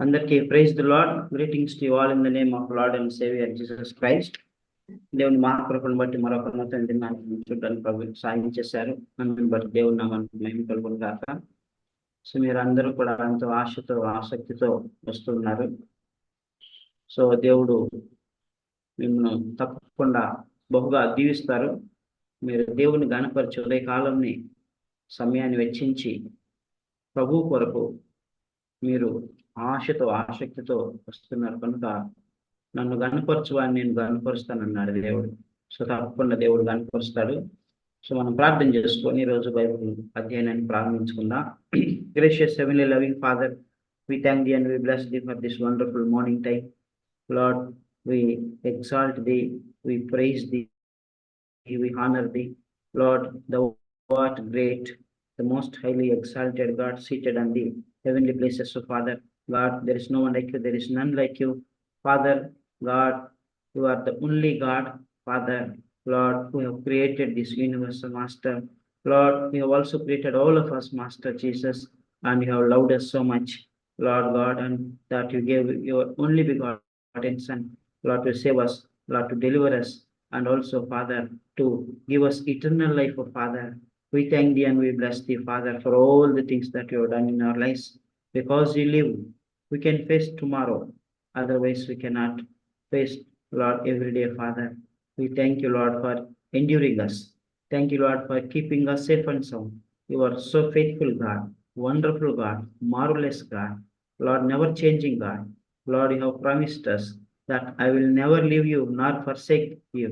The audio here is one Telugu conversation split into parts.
అందరికీ praise the Lord. Greetings to all in the name of Lord and Saviour Jesus Christ. దేవుని మహాకృపను బట్టి మరొక నూతన దినాన్ని చూడడానికి ప్రభు సాయం చేశారు. అందుని బట్టి దేవుని నామానికి మహిమ కలుగును గాక. సో మీరు అందరూ కూడా ఎంతో ఆశతో ఆసక్తితో వస్తున్నారు. సో దేవుడు మిమ్మల్ని తప్పకుండా బహుగా దీవిస్తారు. మీరు దేవుని గణపరిచి ఉదయకాలంని సమయాన్ని వెచ్చించి ప్రభు కొరకు మీరు ఆశతో ఆసక్తితో వస్తున్నారు కనుక నన్ను గణపరచువాన్ని నేను గణపరుస్తానన్నాడు దేవుడు. సో తప్పకుండా దేవుడు గణపరుస్తాడు. సో మనం ప్రార్థన చేసుకొని ఈరోజు బైబిల్ అధ్యయనాన్ని ప్రారంభించుకుందాం. Gracious heavenly loving father, we thank thee and we bless thee for this wonderful morning time. Lord, we exalt thee, we praise thee, we honor thee. Lord, thou art great, the most highly exalted God, seated on the heavenly places. So Father, God, there is no one like you, there is none like you. Father, God, you are the only God. Father, Lord, who have created this universal Master. Lord, you have also created all of us, Master Jesus, and you have loved us so much, Lord God, and that you gave your only begotten Son, Lord, to save us, Lord, to deliver us, and also, Father, to give us eternal life, oh Father. We thank thee and we bless thee, Father, for all the things that you have done in our lives. Because you live, we can face tomorrow. Otherwise, we cannot face, Lord, every day, Father. We thank you, Lord, for enduring us. Thank you, Lord, for keeping us safe and sound. You are so faithful, God, wonderful God, marvelous God, Lord, never changing God. Lord, you have promised us that I will never leave you nor forsake you.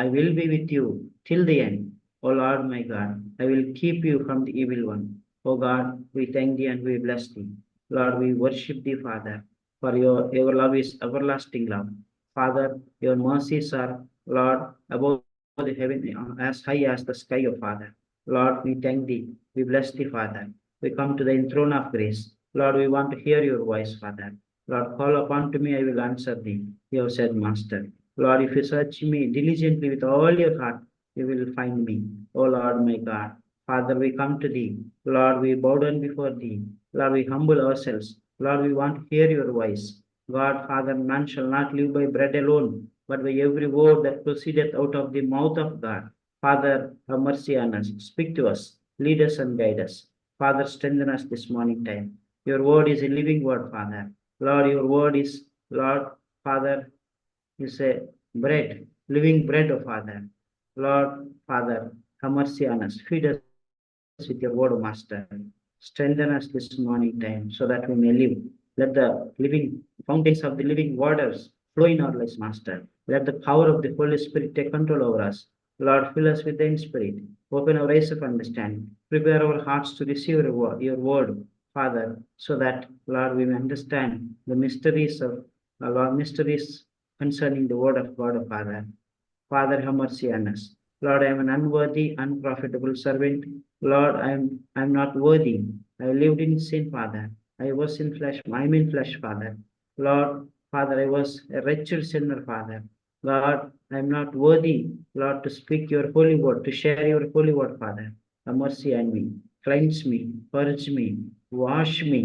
I will be with you till the end. O Lord, my God, I will keep you from the evil one. O God, we thank thee and we bless thee. Lord, we worship thee, Father, for your love is everlasting love. Father, your mercies are, Lord, above the heaven, as high as the sky, O Father. Lord, we thank thee, we bless thee, Father. We come to the throne of grace. Lord, we want to hear your voice, Father. Lord, call upon to me, I will answer thee. You have said, Master. Lord, if you search me diligently with all your heart, you will find me. O Lord, my God. Father, we come to thee. Lord, we bow down before thee. Lord, we humble ourselves. Lord, we want to hear your voice. God, Father, man shall not live by bread alone, but by every word that proceedeth out of the mouth of God. Father, have mercy on us. Speak to us. Lead us and guide us. Father, strengthen us this morning time. Your word is a living word, Father. Lord, your word is, Lord, Father, is a bread, living bread, oh Father. Lord, Father, have mercy on us. Feed us with your word, Master. Strengthen us this morning time so that we may live. Let the living fountains of the living waters flow in our lives, Master. Let the power of the Holy Spirit take control over us. Lord, fill us with the Spirit. Open our eyes of understanding. Prepare our hearts to receive your word, Father, so that, Lord, we may understand the mysteries of Lord, mysteries concerning the word of God, Father. Father, have mercy on us. Lord, I am an unworthy, unprofitable servant. Lord, I am not worthy. I lived in sin, Father. I was in flesh. I am in flesh, Father. Lord, Father, I was a wretched sinner, Father. God, I am not worthy, Lord, to speak your holy word, to share your holy word, Father. Have mercy on me. Cleanse me, purge me, wash me,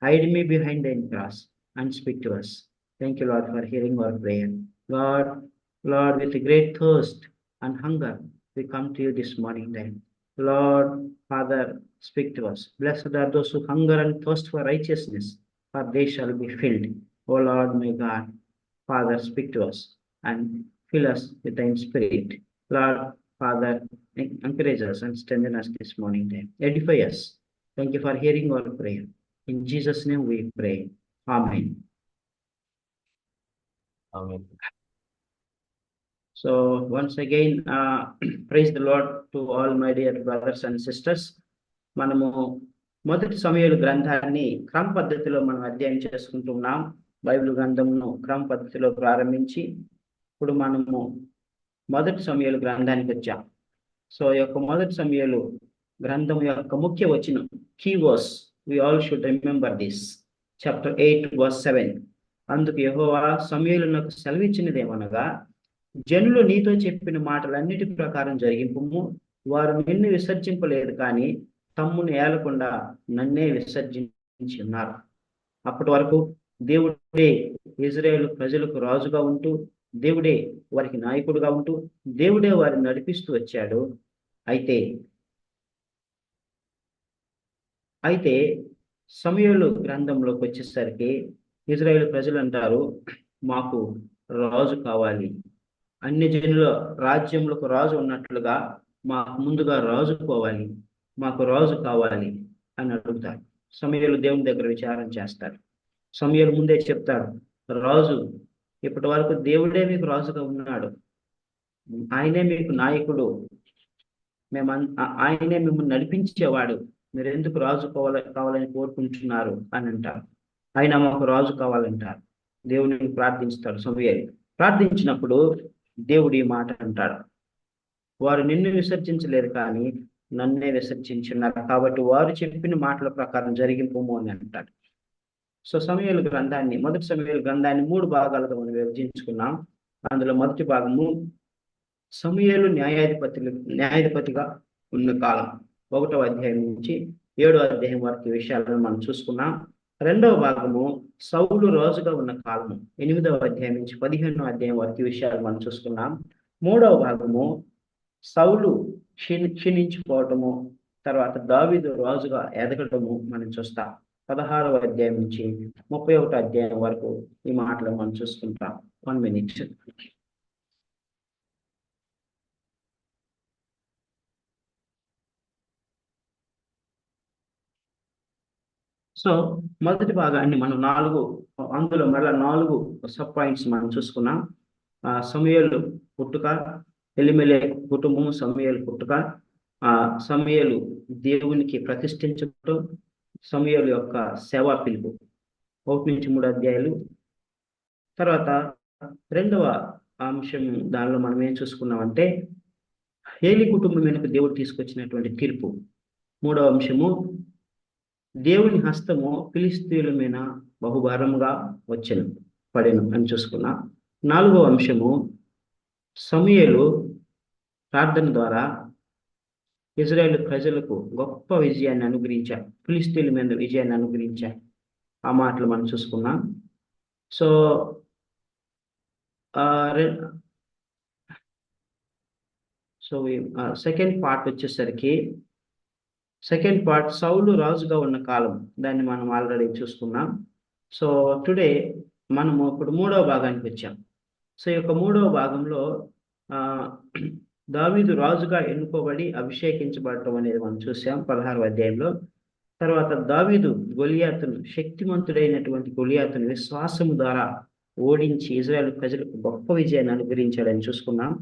hide me behind the cross, and speak to us. Thank you, Lord, for hearing our prayer. Lord, with a great thirst and hunger, we come to you this morning time. Lord, Father, speak to us. Blessed are those who hunger and thirst for righteousness, for they shall be filled. O Lord, my God, Father, speak to us and fill us with thy spirit. Lord, Father, encourage us and strengthen us this morning time. Edify us. Thank you for hearing our prayer. In Jesus' name we pray. Amen. Amen. So once again, praise the Lord to all my dear brothers and sisters. మనము మొదటి సమూయేలు గ్రంథాన్ని క్రమ పద్ధతిలో మనం అధ్యయనం చేసుకుంటున్నాం. బైబిల్ గ్రంథంను క్రమ పద్ధతిలో ప్రారంభించి ఇప్పుడు మనము మొదటి సమూయేలు గ్రంథానికి వచ్చాం. సో ఈ యొక్క మొదటి సమూయేలు గ్రంథం యొక్క ముఖ్య వచనం, key verse, we all should remember this, chapter 8 verse 7. అందుకు యెహోవా సమూయేలునకు సెలవిచ్చినదేమనగా, జనులు నీతో చెప్పిన మాటలన్నిటి ప్రకారం జరిగింపుము. వారు నిన్ను విసర్జింపలేదు, కానీ తమ్మును ఏలకుండా నన్నే విసర్జించి ఉన్నారు. అప్పటి వరకు దేవుడే ఇజ్రాయేలు ప్రజలకు రాజుగా ఉంటూ, దేవుడే వారికి నాయకుడుగా ఉంటూ, దేవుడే వారిని నడిపిస్తూ వచ్చాడు. అయితే అయితే సమూయేలు గ్రంథంలోకి వచ్చేసరికి ఇజ్రాయేలు ప్రజలు అంటారు, మాకు రాజు కావాలి. అన్ని జనుల రాజ్యములకు రాజు ఉన్నట్లుగా మాకు ముందుగా రాజు పోవాలి, మాకు రాజు కావాలి అని అడుగుతారు. సమూయేలు దేవుని దగ్గర విచారం చేస్తారు. సమూయేలు ముందే చెప్తాడు, రాజు ఇప్పటి వరకు దేవుడే మీకు రాజుగా ఉన్నాడు, ఆయనే మీకు నాయకుడు, ఆయనే మిమ్మల్ని నడిపించేవాడు, మీరు ఎందుకు రాజు కావాలని కోరుకుంటున్నారు అని అంటారు. ఆయన మాకు రాజు కావాలంటారు. దేవుడిని ప్రార్థిస్తాడు సమూయేలు. ప్రార్థించినప్పుడు దేవుడు ఈ మాట అంటాడు, వారు నిన్ను విసర్జించలేదు కానీ నన్నే విసర్జించున్నారు, కాబట్టి వారు చెప్పిన మాటల ప్రకారం జరిగింపు అని అంటాడు. సో సమూయేలు గ్రంథాన్ని, మొదటి సమూయేలు గ్రంథాన్ని 3 భాగాలుగా మనం విభజించుకున్నాం. అందులో మొదటి భాగము సమూయేలు న్యాయాధిపతిగా ఉన్న కాలం, 1వ అధ్యాయం నుంచి 7వ అధ్యాయం వరకు విషయాలను మనం చూసుకున్నాం. 2వ భాగము సౌలు రాజుగా ఉన్న కాలము, 8వ అధ్యాయం నుంచి 15వ అధ్యాయం వరకు విషయాలు మనం చూసుకున్నాం. 3వ భాగము సౌలు క్షీణించిపోవటము, తర్వాత దావీదు రాజుగా ఎదగటము మనం చూస్తాం. 16వ అధ్యాయం నుంచి 31వ అధ్యాయం వరకు ఈ మాటలు మనం చూసుకుంటాం. 1 minute. సో మొదటి భాగాన్ని మనం అందులో మళ్ళీ 4 సబ్ పాయింట్స్ మనం చూసుకున్నాం. సమూయేలు పుట్టుక, ఎలీమెలె కుటుంబము, సమూయేలు పుట్టుక, సమూయేలు దేవునికి ప్రతిష్ఠించడం, సమూయేలు యొక్క సేవా పిలుపు, 1 నుంచి 3 అధ్యాయాలు. తర్వాత 2వ అంశం దానిలో మనం ఏం చూసుకున్నామంటే ఏలి కుటుంబం వెనుక దేవుడు తీసుకొచ్చినటువంటి తీర్పు. 3వ అంశము దేవుని హస్తము ఫిలిష్తీయుల మీద బహుభారముగా పడెను అని చూసుకున్నాం. 4వ అంశము సమూయేలు ప్రార్థన ద్వారా ఇజ్రాయేలు ప్రజలకు గొప్ప విజయాన్ని అనుగ్రహించారు, ఫిలిష్తీయుల మీద విజయాన్ని అనుగ్రహించారు. ఆ మాటలు మనం చూసుకున్నాం. సో సెకండ్ పార్ట్ సౌలు రాజుగా ఉన్న కాలం, దాన్ని మనం ఆల్రెడీ చూసుకున్నాం. సో టుడే మనము ఇప్పుడు 3వ భాగానికి వచ్చాం. సో ఈ యొక్క 3వ భాగంలో దావీదు రాజుగా ఎన్నుకోబడి అభిషేకించబడటం అనేది మనం చూసాం 16వ అధ్యాయంలో. తర్వాత దావీదు శక్తిమంతుడైనటువంటి గొలియాతును విశ్వాసము ద్వారా ఓడించి ఇజ్రాయేల్ ప్రజలకు గొప్ప విజయాన్ని అనుగ్రహించాడని చూసుకున్నాం.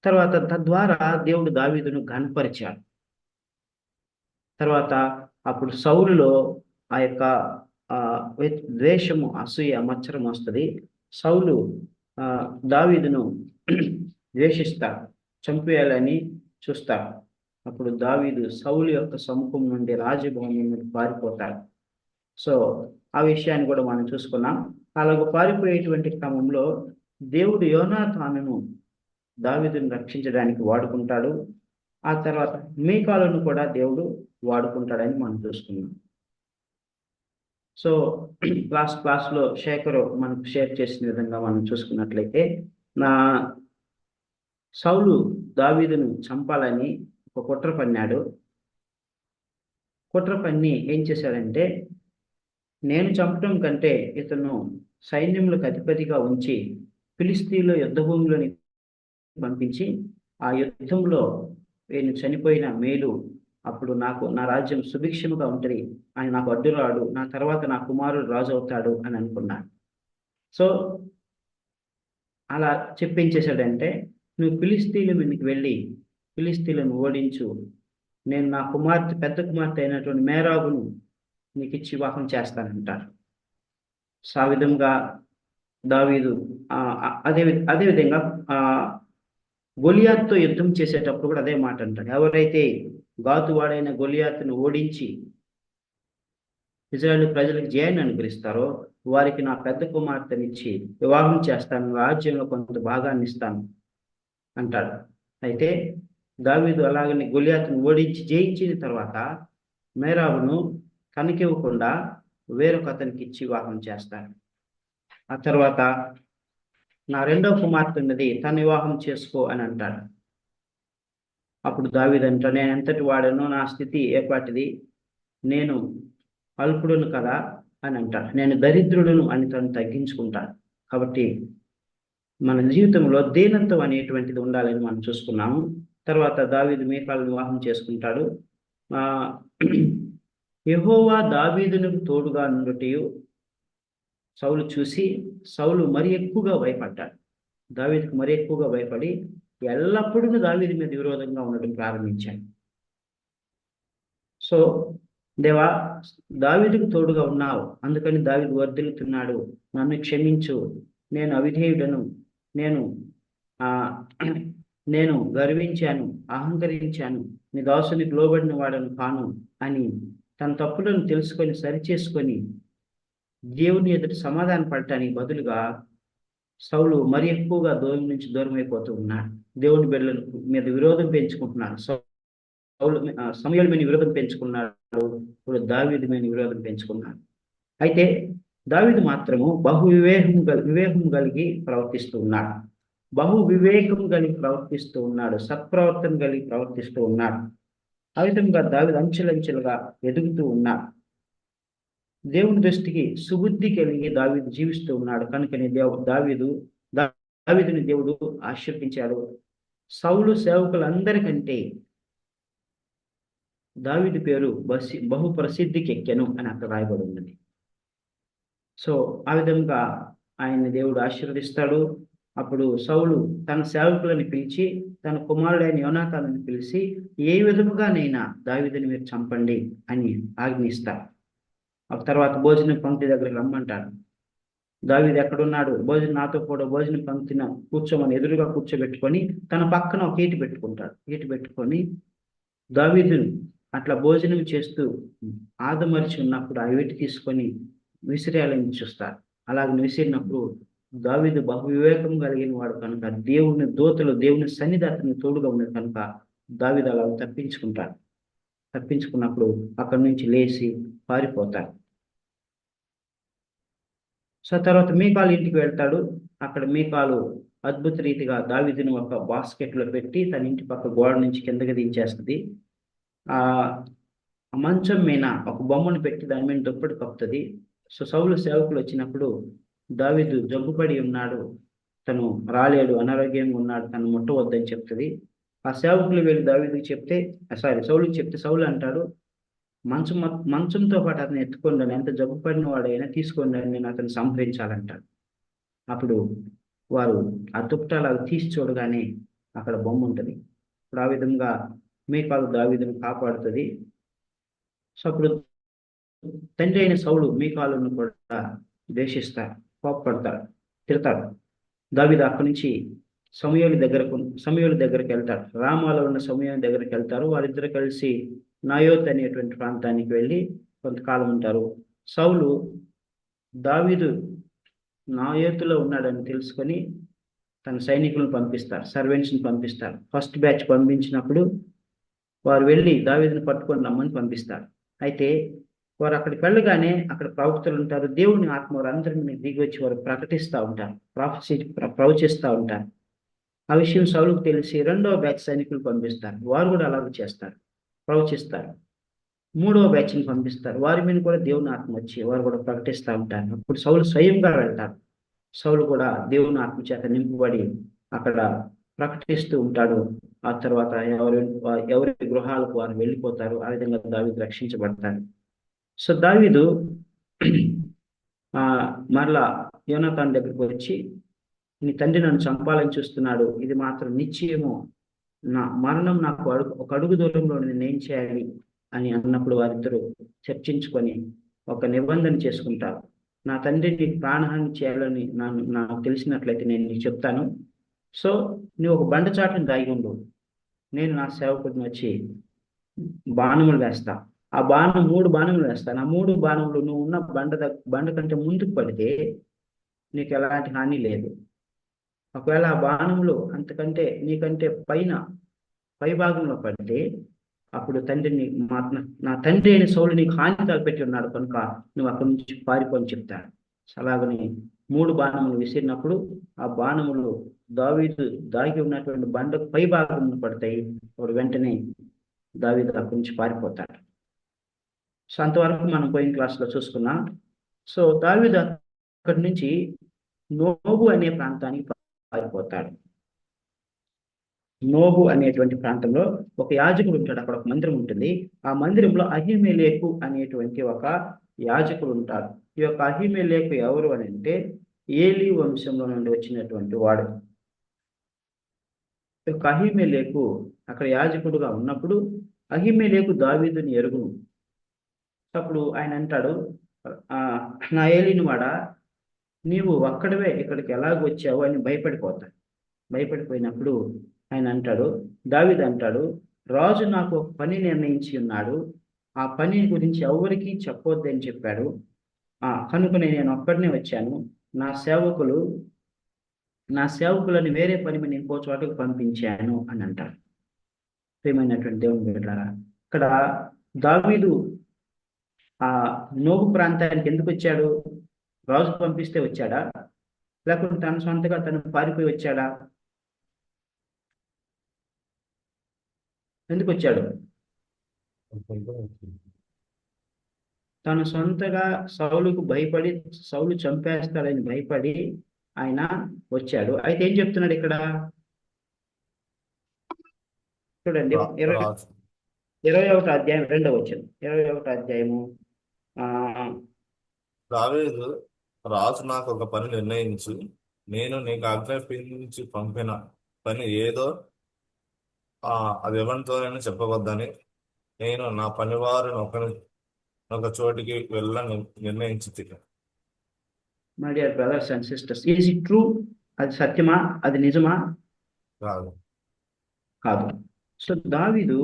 తర్వాత తద్వారా దేవుడు దావీదును ఘనపరిచాడు. తర్వాత అప్పుడు సౌలులో ఆ యొక్క ద్వేషము, అసూయ, మత్సరం వస్తుంది. సౌలు దావీదును ద్వేషిస్తాడు, చంపేయాలని చూస్తాడు. అప్పుడు దావీదు సౌలు యొక్క సముఖం నుండి రాజభవనం నుండి పారిపోతాడు. సో ఆ విషయాన్ని కూడా మనం చూసుకున్నాం. అలాగ పారిపోయేటువంటి క్రమంలో దేవుడు యోనాతానును దావీదును రక్షించడానికి వాడుకుంటాడు. ఆ తర్వాత మీకాలును కూడా దేవుడు వాడుకుంటాడని మనం చూసుకున్నాం. సో లాస్ట్ క్లాస్లో శేఖరు మనకు షేర్ చేసిన విధంగా మనం చూసుకున్నట్లయితే, సౌలు దావీదును చంపాలని ఒక కుట్ర పన్నాడు. కుట్ర పన్ని ఏం చేశాడంటే, నేను చంపటం కంటే ఇతను సైన్యములకు అధిపతిగా ఉంచి ఫిలిష్తీయుల యుద్ధ భూమిలోని పంపించి ఆ యుద్ధంలో నేను చనిపోయిన మేలు, అప్పుడు నా రాజ్యం సుభిక్షముగా ఉంటుంది, ఆయన నాకు అడ్డురాడు, నా తర్వాత నా కుమారుడు రాజు అవుతాడు అని అనుకున్నాడు. సో అలా చెప్పించేశాడంటే, నువ్వు ఫిలిష్తీయుల మీదకి వెళ్ళి ఫిలిష్తీయులను ఓడించు, నేను నా పెద్ద కుమార్తె అయినటువంటి మేరాబును నీకు ఇచ్చి వివాహం చేస్తానంటారు. ఆ విధంగా దావీదు అదేవిధంగా గొలియాతుతో యుద్ధం చేసేటప్పుడు కూడా అదే మాట అంటాడు. ఎవరైతే గాతువాడైన గొలియాతును ఓడించి ఇజ్రాయేలు ప్రజలకు జయాన్ని అనుగ్రహిస్తారో వారికి నా పెద్ద కుమార్తెనిచ్చి వివాహం చేస్తాను, రాజ్యంలో కొంత భాగాన్ని ఇస్తాను అంటాడు. అయితే దావీదు అలాగని గొలియాతును ఓడించి జయించిన తర్వాత మేరాబును తనకివ్వకుండా వేరొక అతనికి ఇచ్చి వివాహం చేస్తారు. ఆ తర్వాత నా రెండవ కుమార్తె ఉన్నది, తన వివాహం చేసుకో అని అంటాడు. అప్పుడు దావీదు అంటాడు, నేను ఎంతటి వాడనో, నా స్థితి ఏపాటిది, నేను అల్పుడును కదా అని అంటాడు. నేను దరిద్రుడును అని తను తగ్గించుకుంటాడు. కాబట్టి మన జీవితంలో దీనత్వం అనేటువంటిది ఉండాలని మనం చూసుకున్నాము. తర్వాత దావీదు మీకాలు వివాహం చేసుకుంటాడు. ఆ యెహోవా దావీదునకు తోడుగా నుండుటయు సౌలు చూసి సౌలు మరి ఎక్కువగా భయపడ్డాడు. దావీదుకు మరి ఎక్కువగా భయపడి ఎల్లప్పుడూ దావీదు మీద విరోధంగా ఉండడం ప్రారంభించాడు. సో దేవా, దావీదుకు తోడుగా ఉన్నావు, అందుకని దావీదు వర్ధిల్లుతున్నాడు, నన్ను క్షమించు, నేను అవిధేయుడను, నేను ఆ నేను గర్వించాను, అహంకరించాను, నీ దాసునికి లోబడిన వాడను కాను అని తన తప్పులను తెలుసుకొని సరిచేసుకొని దేవుని ఎదుట సమాధాన పడటానికి బదులుగా సౌలు మరి ఎక్కువగా దూరం నుంచి దూరం అయిపోతూ ఉన్నాడు. దేవుని బిడ్డల మీద విరోధం పెంచుకుంటున్నాడు. సమూయేలు మీద విరోధం పెంచుకున్నాడు. ఇప్పుడు దావీదు మీద విరోధం పెంచుకున్నాడు. అయితే దావీదు మాత్రము వివేకం కలిగి ప్రవర్తిస్తూ ఉన్నాడు. వివేకం కలిగి ప్రవర్తిస్తూ ఉన్నాడు. సత్ప్రవర్తన కలిగి ప్రవర్తిస్తూ ఉన్నాడు. ఆ విధంగా దావీదు అంచెలంచెలుగా ఎదుగుతూ ఉన్నాడు. దేవుని దృష్టికి సుబుద్ధి కలిగి దావీదు జీవిస్తూ ఉన్నాడు. కనుకనే దావీదుని దేవుడు ఆశీర్వదించాడు. సౌలు సేవకులందరికంటే దావీదు పేరు బహు ప్రసిద్ధికి ఎక్కెను అని అక్కడ రాయబడి ఉన్నది. సో ఆ విధంగా ఆయన్ని దేవుడు ఆశీర్వదిస్తాడు. అప్పుడు సౌలు తన సేవకులను పిలిచి తన కుమారుడైన యోనాతానుని పిలిచి ఏ విధముగానైనా దావీదుని మీరు చంపండి అని ఆజ్ఞిస్తారు. ఆ తర్వాత భోజన పంక్తి దగ్గరికి రమ్మంటారు. దావీదు ఎక్కడున్నాడు, నాతో కూడా భోజన పంక్తిన కూర్చోమని ఎదురుగా కూర్చోబెట్టుకొని తన పక్కన ఒక ఈటి పెట్టుకుంటాడు. ఈటి పెట్టుకొని దావీదును అట్లా భోజనం చేస్తూ ఆదమరిచి ఉన్నప్పుడు ఆ ఈటి తీసుకొని విసిరేయాలని చూస్తారు. అలాగే విసిరినప్పుడు దావీదు బహు వివేకం కలిగిన వాడు కనుక దేవుని సన్నిధానం తోడుగా ఉన్నది కనుక దావీదు అలా తప్పించుకుంటాడు. తప్పించుకున్నప్పుడు అక్కడి నుంచి లేచి పారిపోతాడు. సో తర్వాత మీకాలు ఇంటికి వెళ్తాడు. అక్కడ మీకాలు అద్భుత రీతిగా దావీదుని ఒక బాస్కెట్లో పెట్టి తన ఇంటి పక్క గోడ నుంచి కిందకి దించేస్తుంది. ఆ మంచం మీద ఒక బొమ్మను పెట్టి దాని మీద దుప్పటి కప్పుతుంది. సో సౌలు సేవకులు వచ్చినప్పుడు దావీదు జబ్బుపడి ఉన్నాడు, తను రాలేడు, అనారోగ్యంగా ఉన్నాడు, తను ముట్టవద్దని చెప్తుంది. ఆ సేవకులు వెళ్ళి దావీదుకి చెప్తే సౌలుకి చెప్తే సౌలు అంటాడు, మంచంతో పాటు అతను ఎత్తుకోండి, ఎంత జబ్బు పడిన వాడైనా తీసుకోండి, నేను అతను సంహరించాలంటాడు. అప్పుడు వారు ఆ దుప్పటాలు అవి తీసి చూడగానే అక్కడ బొమ్మ ఉంటుంది. ఇప్పుడు ఆ విధంగా మీకాలు దావీదును కాపాడుతుంది. సో అప్పుడు తండ్రి అయిన సౌలు మీకాలును కూడా ద్వేషిస్తాడు, కోపపడతాడు, తిడతాడు. దావీదు అక్కడి నుంచి సమూయేలు దగ్గరకు వెళ్తాడు. రామాలో ఉన్న సమూయేలు దగ్గరికి వెళ్తారు. వారిద్దరు కలిసి నాయోత్ అనేటువంటి ప్రాంతానికి వెళ్ళి కొంతకాలం ఉంటారు. సౌలు దావీదు నాయోతులో ఉన్నాడని తెలుసుకొని తన సైనికులను పంపిస్తారు, సర్వెంట్స్ని పంపిస్తారు. ఫస్ట్ బ్యాచ్ పంపించినప్పుడు వారు వెళ్ళి దావీదుని పట్టుకొని రమ్మని పంపిస్తారు. అయితే వారు అక్కడికి వెళ్ళగానే అక్కడ ప్రవక్తలు ఉంటారు. దేవుని ఆత్మ వారందరినీ దిగి వచ్చి వారు ప్రకటిస్తూ ఉంటారు, ప్రవచిస్తూ ఉంటారు. ఆ విషయం సౌలుకు తెలిసి రెండవ బ్యాచ్ సైనికులు పంపిస్తారు. వారు కూడా అలాగే చేస్తారు, ప్రవచిస్తారు. మూడవ బ్యాచ్ని పంపిస్తారు. వారి మీద కూడా దేవుని ఆత్మ వచ్చి వారు కూడా ప్రకటిస్తూ ఉంటారు. అప్పుడు సౌలు స్వయంగా వెళ్తారు. సౌలు కూడా దేవుని ఆత్మ చేత నింపబడి అక్కడ ప్రకటిస్తూ ఉంటాడు. ఆ తర్వాత ఎవరి గృహాలకు వారు వెళ్ళిపోతారు. ఆ విధంగా దావీదు రక్షించబడతాడు. సో దావీదు మరలా యోనాతాను దగ్గరికి వచ్చి, నీ తండ్రి నన్ను చంపాలని చూస్తున్నాడు, ఇది మాత్రం నిశ్చయము, నా మరణం నాకు ఒక అడుగు దూరంలో నేనేం చేయాలి అని అన్నప్పుడు వారిద్దరూ చర్చించుకొని ఒక నిబంధన చేసుకుంటారు. నా తండ్రి నీకు ప్రాణహాని చేయాలని నాకు తెలిసినట్లయితే నేను నీకు చెప్తాను. సో నువ్వు ఒక బండ చాటుని దాగి ఉండు, నేను నా సేవకుడిని వచ్చి బాణములు వేస్తా. ఆ బాణం 3 బాణములు వేస్తాను. ఆ 3 బాణములు నువ్వు ఉన్న బండ కంటే ముందుకు పడితే నీకు ఎలాంటి హాని లేదు. ఒకవేళ ఆ బాణములు నీకంటే పై భాగంలో పడితే అప్పుడు తండ్రిని నా తండ్రి అయిన సౌలు నీకు హాని తలపెట్టి ఉన్నాడు కనుక నువ్వు అక్కడి నుంచి పారిపోని చెప్తాడు. అలాగని 3 బాణములు విసిరినప్పుడు ఆ బాణములు దావీదు దాగి ఉన్నటువంటి బండకు పై భాగంలో పడతాయి. అప్పుడు వెంటనే దావీదు అక్కడి నుంచి పారిపోతాడు. సో అంతవరకు మనం పోయిన క్లాస్లో చూసుకున్నాం. సో దావీదు అక్కడి నుంచి నోబు అనే ప్రాంతానికి పారిపోతాడు. నోబు అనేటువంటి ప్రాంతంలో ఒక యాజకుడు ఉంటాడు. అక్కడ ఒక మందిరం ఉంటుంది. ఆ మందిరంలో అహీమెలెకు అనేటువంటి ఒక యాజకుడు ఉంటాడు. ఈ యొక్క అహీమెలెకు ఎవరు అని అంటే ఏలీ వంశంలో నుండి వచ్చినటువంటి వాడు. ఈ యొక్క అహీమెలెకు అక్కడ యాజకుడుగా ఉన్నప్పుడు అహీమెలెకు దావీదుని ఎరుగును. అప్పుడు ఆయన అంటాడు, నా ఏలిని వాడా, నీవు ఒక్కడవే ఇక్కడికి ఎలాగ వచ్చావు అని భయపడిపోతాడు. భయపడిపోయినప్పుడు ఆయన అంటాడు, దావీదు అంటాడు, రాజు నాకు ఒక పని నిర్ణయించి ఉన్నాడు. ఆ పని గురించి ఎవరికి చెప్పొద్దని చెప్పాడు. కనుకనే నేను ఒక్కడనే వచ్చాను. నా సేవకులని వేరే పని మీద ఇంకో చోటకు పంపించాను అని అంటాడు. ప్రియమైనటువంటి దేవుని బిడ్డలారా, ఇక్కడ దావీదు ఆ నోబు ప్రాంతానికి ఎందుకు వచ్చాడు? రాజు పంపిస్తే వచ్చాడా, లేకుంటే తన సొంతగా తను పారిపోయి వచ్చాడా? ఎందుకు వచ్చాడు? తను సొంతగా సౌలుకు భయపడి, సౌలు చంపేస్తాడని భయపడి ఆయన వచ్చాడు. అయితే ఏం చెప్తున్నాడు ఇక్కడ చూడండి, 21వ అధ్యాయం 2వ వచనం. 21వ అధ్యాయము దావీదు, రాజు నాకు ఒక పని నిర్ణయించు, నేను నీకు ఆజ్ఞాపించి పంపిన పని ఏదో అది ఎవరితోనైనా చెప్పవద్దని నేను నా పనివారిని ఒక చోటికి వెళ్ళ నిర్ణయించి. My dear brothers and sisters, is it true? అది సత్యమా? అది నిజమా? కాదు. సో దావీదు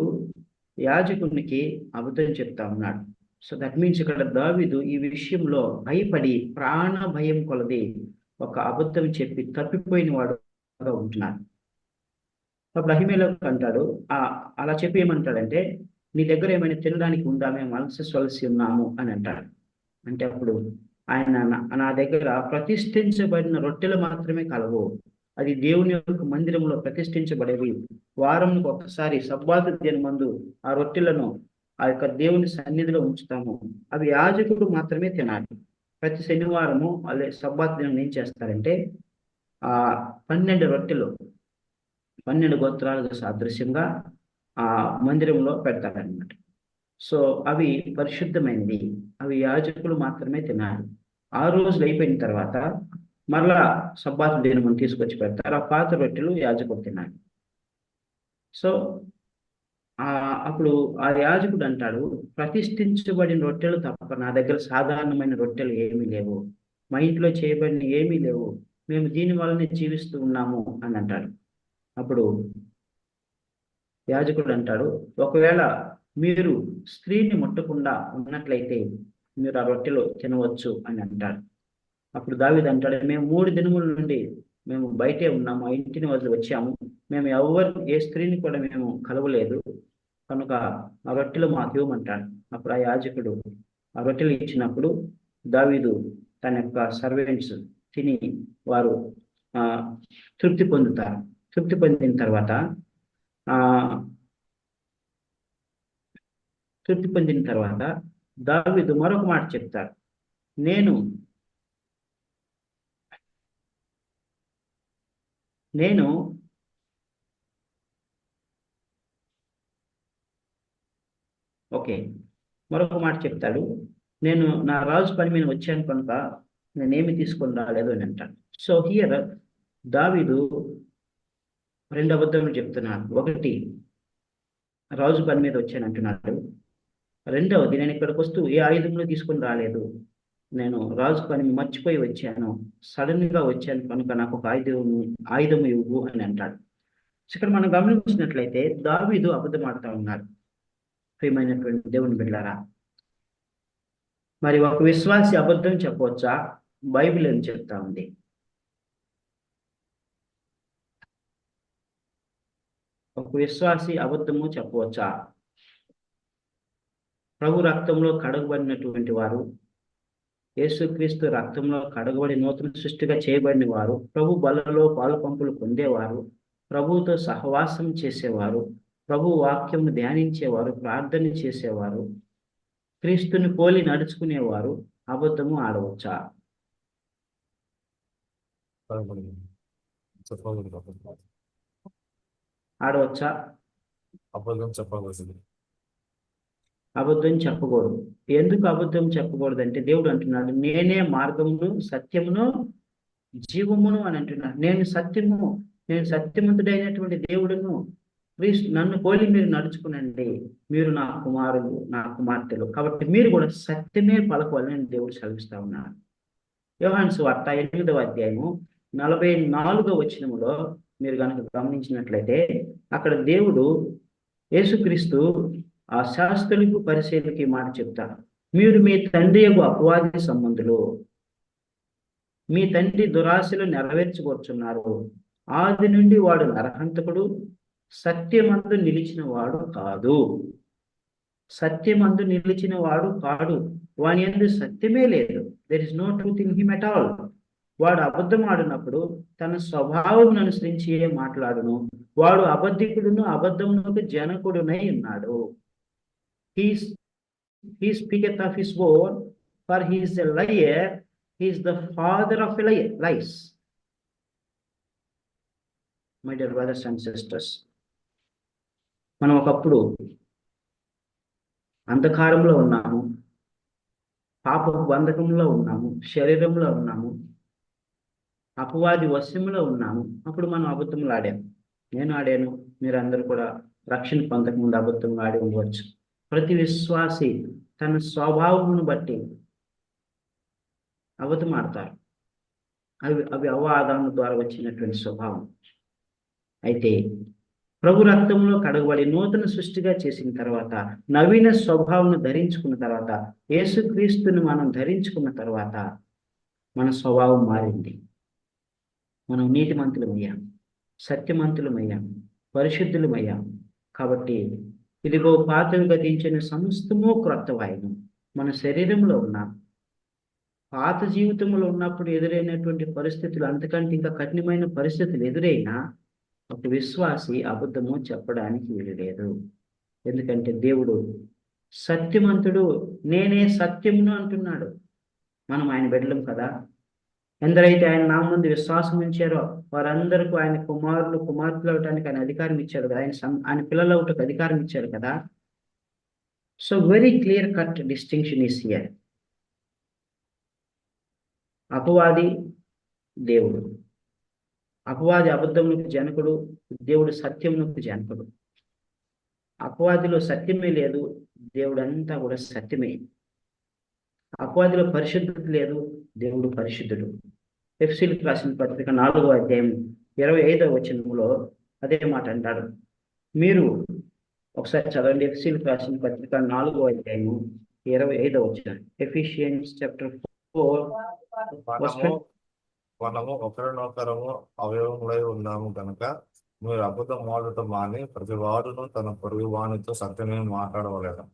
యాజకునికి అబద్ధం చెప్తా ఉన్నాడు. సో దట్ మీన్స్ ఇక్కడ దావీదు ఈ విషయంలో భయపడి ప్రాణ భయం కొలది ఒక అబద్ధం చెప్పి తప్పిపోయిన వాడుగా ఉంటున్నాడు. అప్పుడు అహిమేలెకు అంటాడు, అలా చెప్పి ఏమంటాడంటే, నీ దగ్గర ఏమైనా తినడానికి ఉందా, మేము అలసి ఉన్నాము అని అంటాడు. అంటే అప్పుడు ఆయన, నా దగ్గర ప్రతిష్ఠించబడిన రొట్టెలు మాత్రమే కలవు, అది దేవుని యొక్క మందిరంలో ప్రతిష్ఠించబడేవి. వారంకి ఒకసారి సబ్బాతు దినమందు ఆ రొట్టెలను ఆ యొక్క దేవుని సన్నిధిలో ఉంచుతాము. అవి యాజకుడు మాత్రమే తినాలి. ప్రతి శనివారము అదే సబ్బాతు దినం ఏం చేస్తారంటే 12 రొట్టెలు 12 గోత్రాలకు సాదృశ్యంగా ఆ మందిరంలో పెడతారనమాట. సో అవి పరిశుద్ధమైనవి, అవి యాజకులు మాత్రమే తినాలి. 6 రోజులు అయిపోయిన తర్వాత మరలా సబ్బాతు దినం తీసుకొచ్చి పెడతారు. ఆ పాత రొట్టెలు యాజకుడు తినాలి. సో అప్పుడు ఆ యాజకుడు అంటాడు, ప్రతిష్ఠించబడిన రొట్టెలు తప్ప నా దగ్గర సాధారణమైన రొట్టెలు ఏమీ లేవు, మా ఇంట్లో చేయబడిన ఏమీ లేవు, మేము దీని వల్లనే జీవిస్తూ ఉన్నాము అని అంటాడు. అప్పుడు యాజకుడు అంటాడు, ఒకవేళ మీరు స్త్రీని ముట్టకుండా ఉన్నట్లయితే మీరు ఆ రొట్టెలు తినవచ్చు అని అంటాడు. అప్పుడు దావీదు అంటాడు, మేము 3 దినముల నుండి మేము బయటే ఉన్నాము, ఆ ఇంటిని వదిలి వచ్చాము, మేము ఏ స్త్రీని కూడా మేము కలవలేదు, కనుక ఆ రొట్టెలు మాకు ఇవ్వమంటాడు. అప్పుడు ఆ యాజకుడు ఆ రొట్టెలు ఇచ్చినప్పుడు దావీదు తన యొక్క సర్వెంట్స్ తిని వారు తృప్తి పొందుతారు. తృప్తి పొందిన తర్వాత దావీదు మరొక మాట చెప్తాడు, నేను మరొక మాట చెప్తాడు, నేను నా రాజు పని మీద వచ్చాను కనుక నేనేమి తీసుకొని రాలేదు అని అంటాడు. సో హియర్ దావీదు 2 అబద్ధాలు చెప్తున్నాడు. ఒకటి, రాజు పని మీద వచ్చాను అంటున్నాడు. రెండవది, నేను ఇక్కడికి వస్తూ ఏ ఆయుధంలో తీసుకొని రాలేదు, నేను రాజు పని మర్చిపోయి వచ్చాను, సడన్ గా వచ్చాను కనుక నాకు ఒక ఆయుధం ఇవ్వు అని అంటాడు. ఇక్కడ మనం గమనించినట్లయితే దావీదు అబద్ధం ఆడుతూ ఉన్నాడు. ప్రియమైనటువంటి దేవుని బిడ్డలారా, మరి ఒక విశ్వాసి అబద్ధం చెప్పవచ్చా? బైబిల్ ఏం చెప్తా ఉంది? ఒక విశ్వాసి అబద్ధము చెప్పవచ్చా? ప్రభు రక్తంలో కడగబడినటువంటి వారు, యేసుక్రీస్తు రక్తంలో కడగబడి నూతన సృష్టిగా చేయబడిన వారు, ప్రభు బలలో పాలు పంపులు పొందేవారు, ప్రభువుతో సహవాసం చేసేవారు, ప్రభు వాక్యం ధ్యానించేవారు, ప్రార్థన చేసేవారు, క్రీస్తుని పోలి నడుచుకునేవారు అబద్ధము ఆడవచ్చా? చెప్పకూడదు. ఆడవచ్చా? అబద్ధం చెప్పకూడదు. అబద్ధం చెప్పకూడదు. ఎందుకు అబద్ధం చెప్పకూడదు అంటే దేవుడు అంటున్నాడు, నేనే మార్గమును సత్యమును జీవమును అని అంటున్నాడు. నేను సత్యవంతుడైనటువంటి దేవుడును, క్రీస్తు నన్ను పోలి మీరు నడుచుకునండి, మీరు నా కుమారులు నా కుమార్తెలు, కాబట్టి మీరు కూడా సత్యమే పలకవాలని దేవుడు సెలవిస్తా ఉన్నాడు. యోహాను సువార్త 8వ అధ్యాయము 44వ వచనములో మీరు కనుక గమనించినట్లయితే అక్కడ దేవుడు యేసుక్రీస్తు ఆ శాస్త్రులకు పరిశీలకి మాట చెప్తారు, మీరు మీ తండ్రి యొక్క అపవాది సంబంధులు, మీ తండ్రి దురాశలు నెరవేర్చుకొచ్చున్నారు, ఆది నుండి వాడు నరహంతకుడు, సత్యమందు నిలిచిన వాడు కాదు. సత్యమందు నిలిచిన వాడు కాడు, వాని యందు సత్యమే లేదు. There is no truth in him at all. వాడు అబద్ధం ఆడినప్పుడు తన స్వభావం అనుసరించి మాట్లాడును, వాడు అబద్ధికుడును అబద్ధమునకు జనకుడునై ఉన్నాడు. He speaketh of his own, for he is a liar, he is the father of lies. My dear brothers and sisters, మనం ఒకప్పుడు అంధకారంలో ఉన్నాము, పాప బంధకంలో ఉన్నాము, శరీరంలో ఉన్నాము, అపవాది వశంలో ఉన్నాము. అప్పుడు మనం అబద్ధములు ఆడాము. నేను ఆడాను, మీరందరూ కూడా రక్షణ పొందక ముందు అబద్ధములు ఆడి ఉండవచ్చు. ప్రతి విశ్వాసి తన స్వభావమును బట్టి అబద్ధం ఆడతారు. అవి అవాదాల ద్వారా వచ్చినటువంటి స్వభావం. అయితే ప్రభు రక్తంలో కడగబడి నూతన సృష్టిగా చేసిన తర్వాత, నవీన స్వభావం ధరించుకున్న తర్వాత, యేసుక్రీస్తుని మనం ధరించుకున్న తర్వాత మన స్వభావం మారింది. మనం నీతిమంతులమయ్యాం, సత్యమంతులమయ్యాం, పరిశుద్ధులమయ్యాం. కాబట్టి ఇదిగో పాతవి గతించిన సమస్తము క్రొత్తవాయను. మన శరీరంలో ఉన్నాం. పాత జీవితంలో ఉన్నప్పుడు ఎదురైనటువంటి పరిస్థితులు అంతకంటే ఇంకా కఠినమైన పరిస్థితులు ఎదురైనా ఒక విశ్వాసి అబద్ధము చెప్పడానికి వీలు లేదు. ఎందుకంటే దేవుడు సత్యవంతుడు, నేనే సత్యమును అంటున్నాడు. మనం ఆయన బిడ్డలం కదా. ఎందరైతే ఆయన నామం ముందు విశ్వాసం ఉంచారో వారందరికీ ఆయన కుమారులు కుమార్తెలు అవటానికి ఆయన అధికారం ఇచ్చాడు కదా, ఆయన పిల్లలు అవటానికి అధికారం ఇచ్చారు కదా. So very clear cut distinction is here. అపవాది దేవుడు, అపవాది అబద్ధమునకు జనకుడు, దేవుడు సత్యమునకు జనకుడు. అపవాదిలో సత్యమే లేదు, దేవుడు అంతా కూడా సత్యమే. అపవాదిలో పరిశుద్ధత లేదు, దేవుడు పరిశుద్ధుడు. ఎఫెసీయులకు రాసిన పత్రిక 4వ అధ్యాయం 25వ వచనంలో అదే మాట అంటాడు. మీరు ఒకసారి చదవండి. ఎఫెసీయులకు రాసిన పత్రిక 4వ అధ్యాయము 25వ వచనం. ఎఫిషియన్స్ చాప్టర్ 4 మనము ఒకరినొకరము అవయవములై ఉన్నాము కనుక మీరు అబద్ధం ఆడటం మాని ప్రతి వాడును తన పొరుగు వానితో సత్యమే మాట్లాడవలేడు.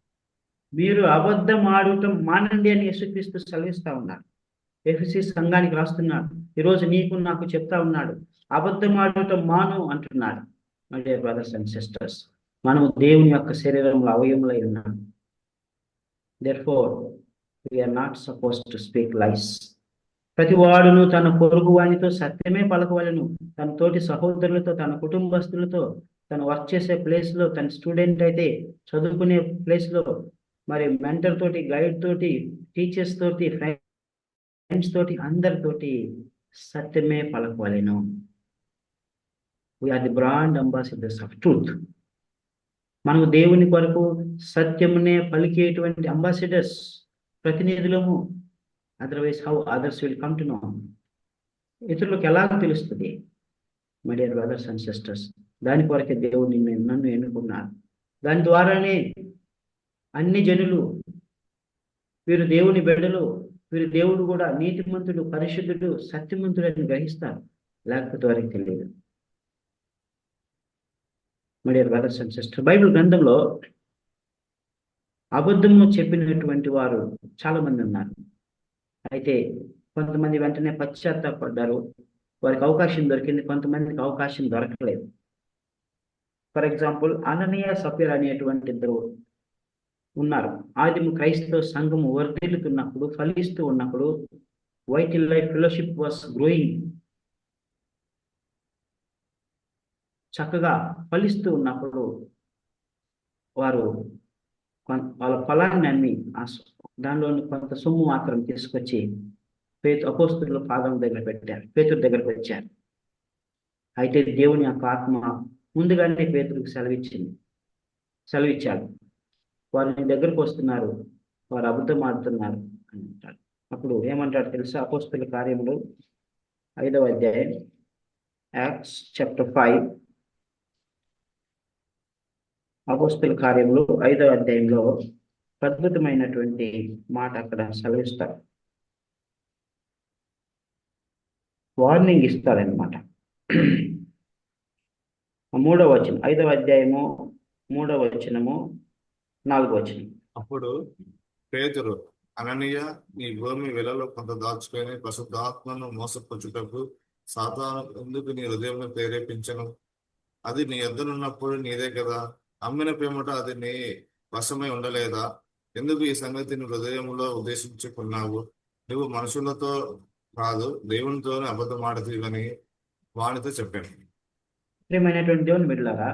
మీరు అబద్ధం ఆడటం మానండి అని యేసుక్రీస్తు సెలవిస్తా ఉన్నాడు. ఎఫెసీ సంఘానికి రాస్తున్నాడు. ఈరోజు నీకు నాకు చెప్తా ఉన్నాడు, అబద్ధం ఆడటం మాను అంటున్నాడు. My dear brothers and sisters, మనము దేవుని యొక్క శరీరంలో అవయములై ఉన్నాం. Therefore we are not supposed to speak lies. ప్రతి వాడును తన పొరుగు వానితో సత్యమే పలకవలెను. తన తోటి సహోదరులతో, తన కుటుంబస్తులతో, తను వర్క్ చేసే ప్లేస్లో, తన స్టూడెంట్ అయితే చదువుకునే ప్లేస్లో, మరి మెంటర్ తోటి, గైడ్ తోటి, టీచర్స్ తోటి, ఫ్రెండ్స్ తోటి, అందరితోటి సత్యమే పలకవలెను. We are the brand ambassadors of truth. మనము దేవుని కొరకు సత్యమునే పలికేటువంటి అంబాసిడర్స్, ప్రతినిధులము. Otherwise how others will come to know. ఇతరులకు ఎలా తెలుస్తుంది? My dear brothers and sisters, దాని కొరకే దేవుడు నన్ను ఎన్నుకున్నాడు. దాని ద్వారానే అన్ని జనులు వీరు దేవుని బిడ్డలు, వీరు దేవుడు కూడా నీతిమంతుడు, పరిశుద్ధుడు, సత్యవంతుడు అని గ్రహిస్తారు. లేకపోతే వారికి తెలియదు. My dear brothers and sisters, Bible గ్రంథంలో అబద్ధము చెప్పినటువంటి వారు చాలా మంది ఉన్నారు. అయితే కొంతమంది వెంటనే పశ్చాత్తాపడ్డారు, వారికి అవకాశం దొరికింది, కొంతమందికి అవకాశం దొరకలేదు. ఫర్ ఎగ్జాంపుల్, అననీయ సఫీర్ అనేటువంటి ఇద్దరు ఉన్నారు. ఆదిమ క్రైస్తవ సంఘము వర్ధిల్లుతున్నప్పుడు, ఫలిస్తూ ఉన్నప్పుడు, white life fellowship was growing, చక్కగా ఫలిస్తూ ఉన్నప్పుడు వారు వాళ్ళ ఫలాన్ని అమ్మి దానిలోని కొంత సొమ్ము మాత్రం తీసుకొచ్చి అపోస్తలుల పాదం దగ్గర పెట్టారు, పేతురు దగ్గరకు వచ్చారు. అయితే దేవుని యొక్క ఆత్మ ముందుగానే పేతురుకు సెలవిచ్చాడు, వారు నీ దగ్గరకు వస్తున్నారు, వారు అబద్ధం ఆడుతున్నారు అని అంటాడు. అప్పుడు ఏమంటాడు తెలుసా? అపోస్తలుల కార్యములు 5వ అధ్యాయం, యాక్ట్స్ చాప్టర్ 5, అపోస్తలుల కార్యములు 5వ అధ్యాయంలో అద్భుతమైనటువంటి మాట అక్కడ సెలవిస్తారు, వార్నింగ్ ఇస్తారనమాట. 3వ వచనం, 5వ అధ్యాయము 3వ వచనము 4వ వచనం. అప్పుడు పేతురు, అననీయ, నీ భూమి వెలలో కొంత దాచుకొని పరిశుద్ధాత్మను మోసపుచ్చుటకు సాతాను ఎందుకు నీ హృదయంలో ప్రేరేపించను? అది నీ యొద్దనున్నప్పుడు నీదే కదా. అమ్మిన పిమ్మట అది నీ వశమై ఉండలేదా? ఎందుకు ఈ సంగతిని హృదయంలో ఉద్దేశించుకున్నావు? నువ్వు మనుషులతో కాదు, దేవునితోనే అబద్ధమాడతీవని వానితో చెప్పాను. ప్రియమైనటువంటి దేవుని బిడ్డలారా,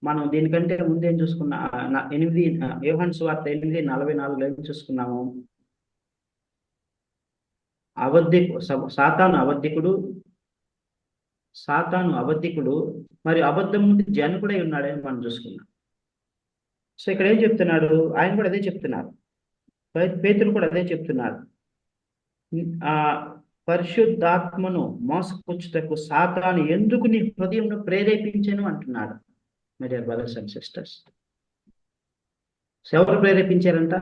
మనం దీనికంటే ముందేం చూసుకున్నా, 8 యోహాను సువార్త 8:44 ఏం చూసుకున్నాము? సాతాను అబద్ధికుడు మరియు అబద్ధం జనకుడై ఉన్నాడని మనం చూసుకున్నాం. సో ఇక్కడ ఏం చెప్తున్నాడు? ఆయన కూడా అదే చెప్తున్నారు, పేతురు కూడా అదే చెప్తున్నారు. ఆ పరిశుద్ధాత్మను మోసపుచ్చుటకు సాతాను ఎందుకు నీ హృదయంలో ప్రేరేపించను అంటున్నాడు. My dear brothers and sisters, ఎవరు ప్రేరేపించారంట?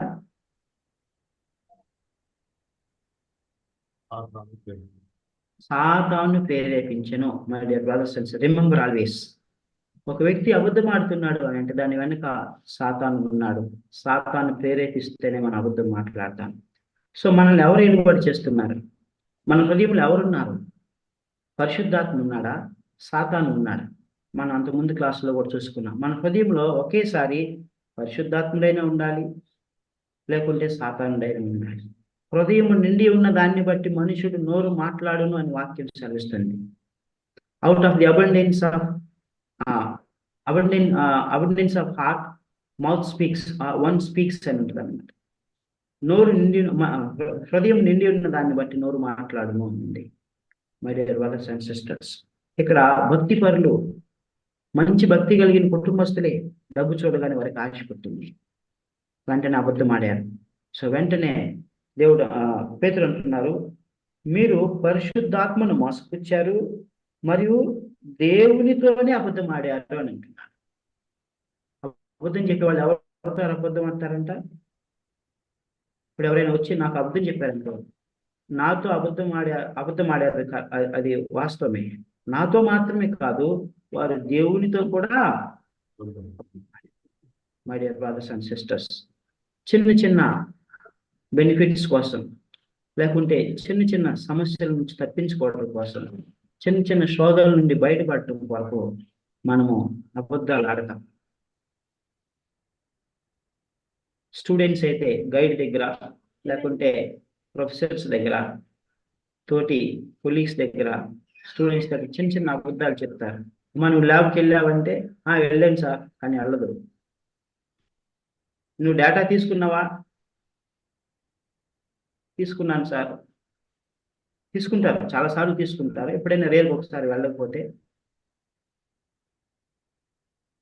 సాతాను ప్రేరేపించను. My dear brothers and sisters, remember always, ఒక వ్యక్తి అబద్ధం ఆడుతున్నాడు అని అంటే దాని వెనుక సాతాను ఉన్నాడు. సాతాను ప్రేరేపిస్తేనే మనం అబద్ధం మాట్లాడతాం. సో మనల్ని ఎవరు ఏలుబడి చేస్తున్నారు? మన హృదయంలో ఎవరున్నారు? పరిశుద్ధాత్మ ఉన్నాడా, సాతాను ఉన్నాడా? మనం అంతకుముందు క్లాసులో కూడా చూసుకున్నాం. మన హృదయంలో ఒకేసారి పరిశుద్ధాత్ముడైనా ఉండాలి, లేకుంటే సాతానుడైనా ఉండాలి. హృదయం నిండి ఉన్న దాన్ని బట్టి మనుషుడు నోరు మాట్లాడును అని వాక్యం సెలవిస్తుంది. Out of the abundance of heart mouth speaks, one speaks అని ఉంటుంది అనమాట. నోరు నిండి, హృదయం నిండి ఉన్న దాన్ని బట్టి నోరు మాట్లాడును ఉంది. My dear brothers and sisters, ఇక్కడ భక్తి పరులు, మంచి భక్తి కలిగిన కుటుంబస్తులే డబ్బు చూడగానే వారికి ఆశ పుట్టింది, వెంటనే అబద్ధం ఆడారు. సో వెంటనే దేవుడు పేతురు అంటున్నారు, మీరు పరిశుద్ధాత్మను మోసపుచ్చారు మరియు దేవునితోనే అబద్ధం ఆడారు అని అంటున్నారు. అబద్ధం చెప్పే వాళ్ళు ఎవరితో అబద్ధం అంటారంట? ఇప్పుడు ఎవరైనా వచ్చి నాకు అబద్ధం చెప్పారనుకో, నాతో అబద్ధం ఆడారు, అది వాస్తవమే. నాతో మాత్రమే కాదు, వారు దేవునితో కూడా. My dear brothers and sisters, చిన్న చిన్న బెనిఫిట్స్ కోసం, లేకుంటే చిన్న చిన్న సమస్యల నుంచి తప్పించుకోవడం కోసం, చిన్న చిన్న శోధనల నుండి బయటపడటం కొరకు మనము అబద్ధాలు ఆడతాం. స్టూడెంట్స్ అయితే గైడ్ దగ్గర, లేకుంటే ప్రొఫెసర్స్ దగ్గర, తోటి కొలీగ్స్ దగ్గర, స్టూడెంట్స్ దగ్గర చిన్న చిన్న అబద్ధాలు చెప్తారు. మనం ల్యాబ్కి వెళ్ళావంటే వెళ్ళండి సార్, కానీ వెళ్ళదు. నువ్వు డేటా తీసుకున్నావా? తీసుకున్నాను సార్. తీసుకుంటారు, చాలాసార్లు తీసుకుంటారు. ఎప్పుడైనా రేపు ఒకసారి వెళ్ళకపోతే,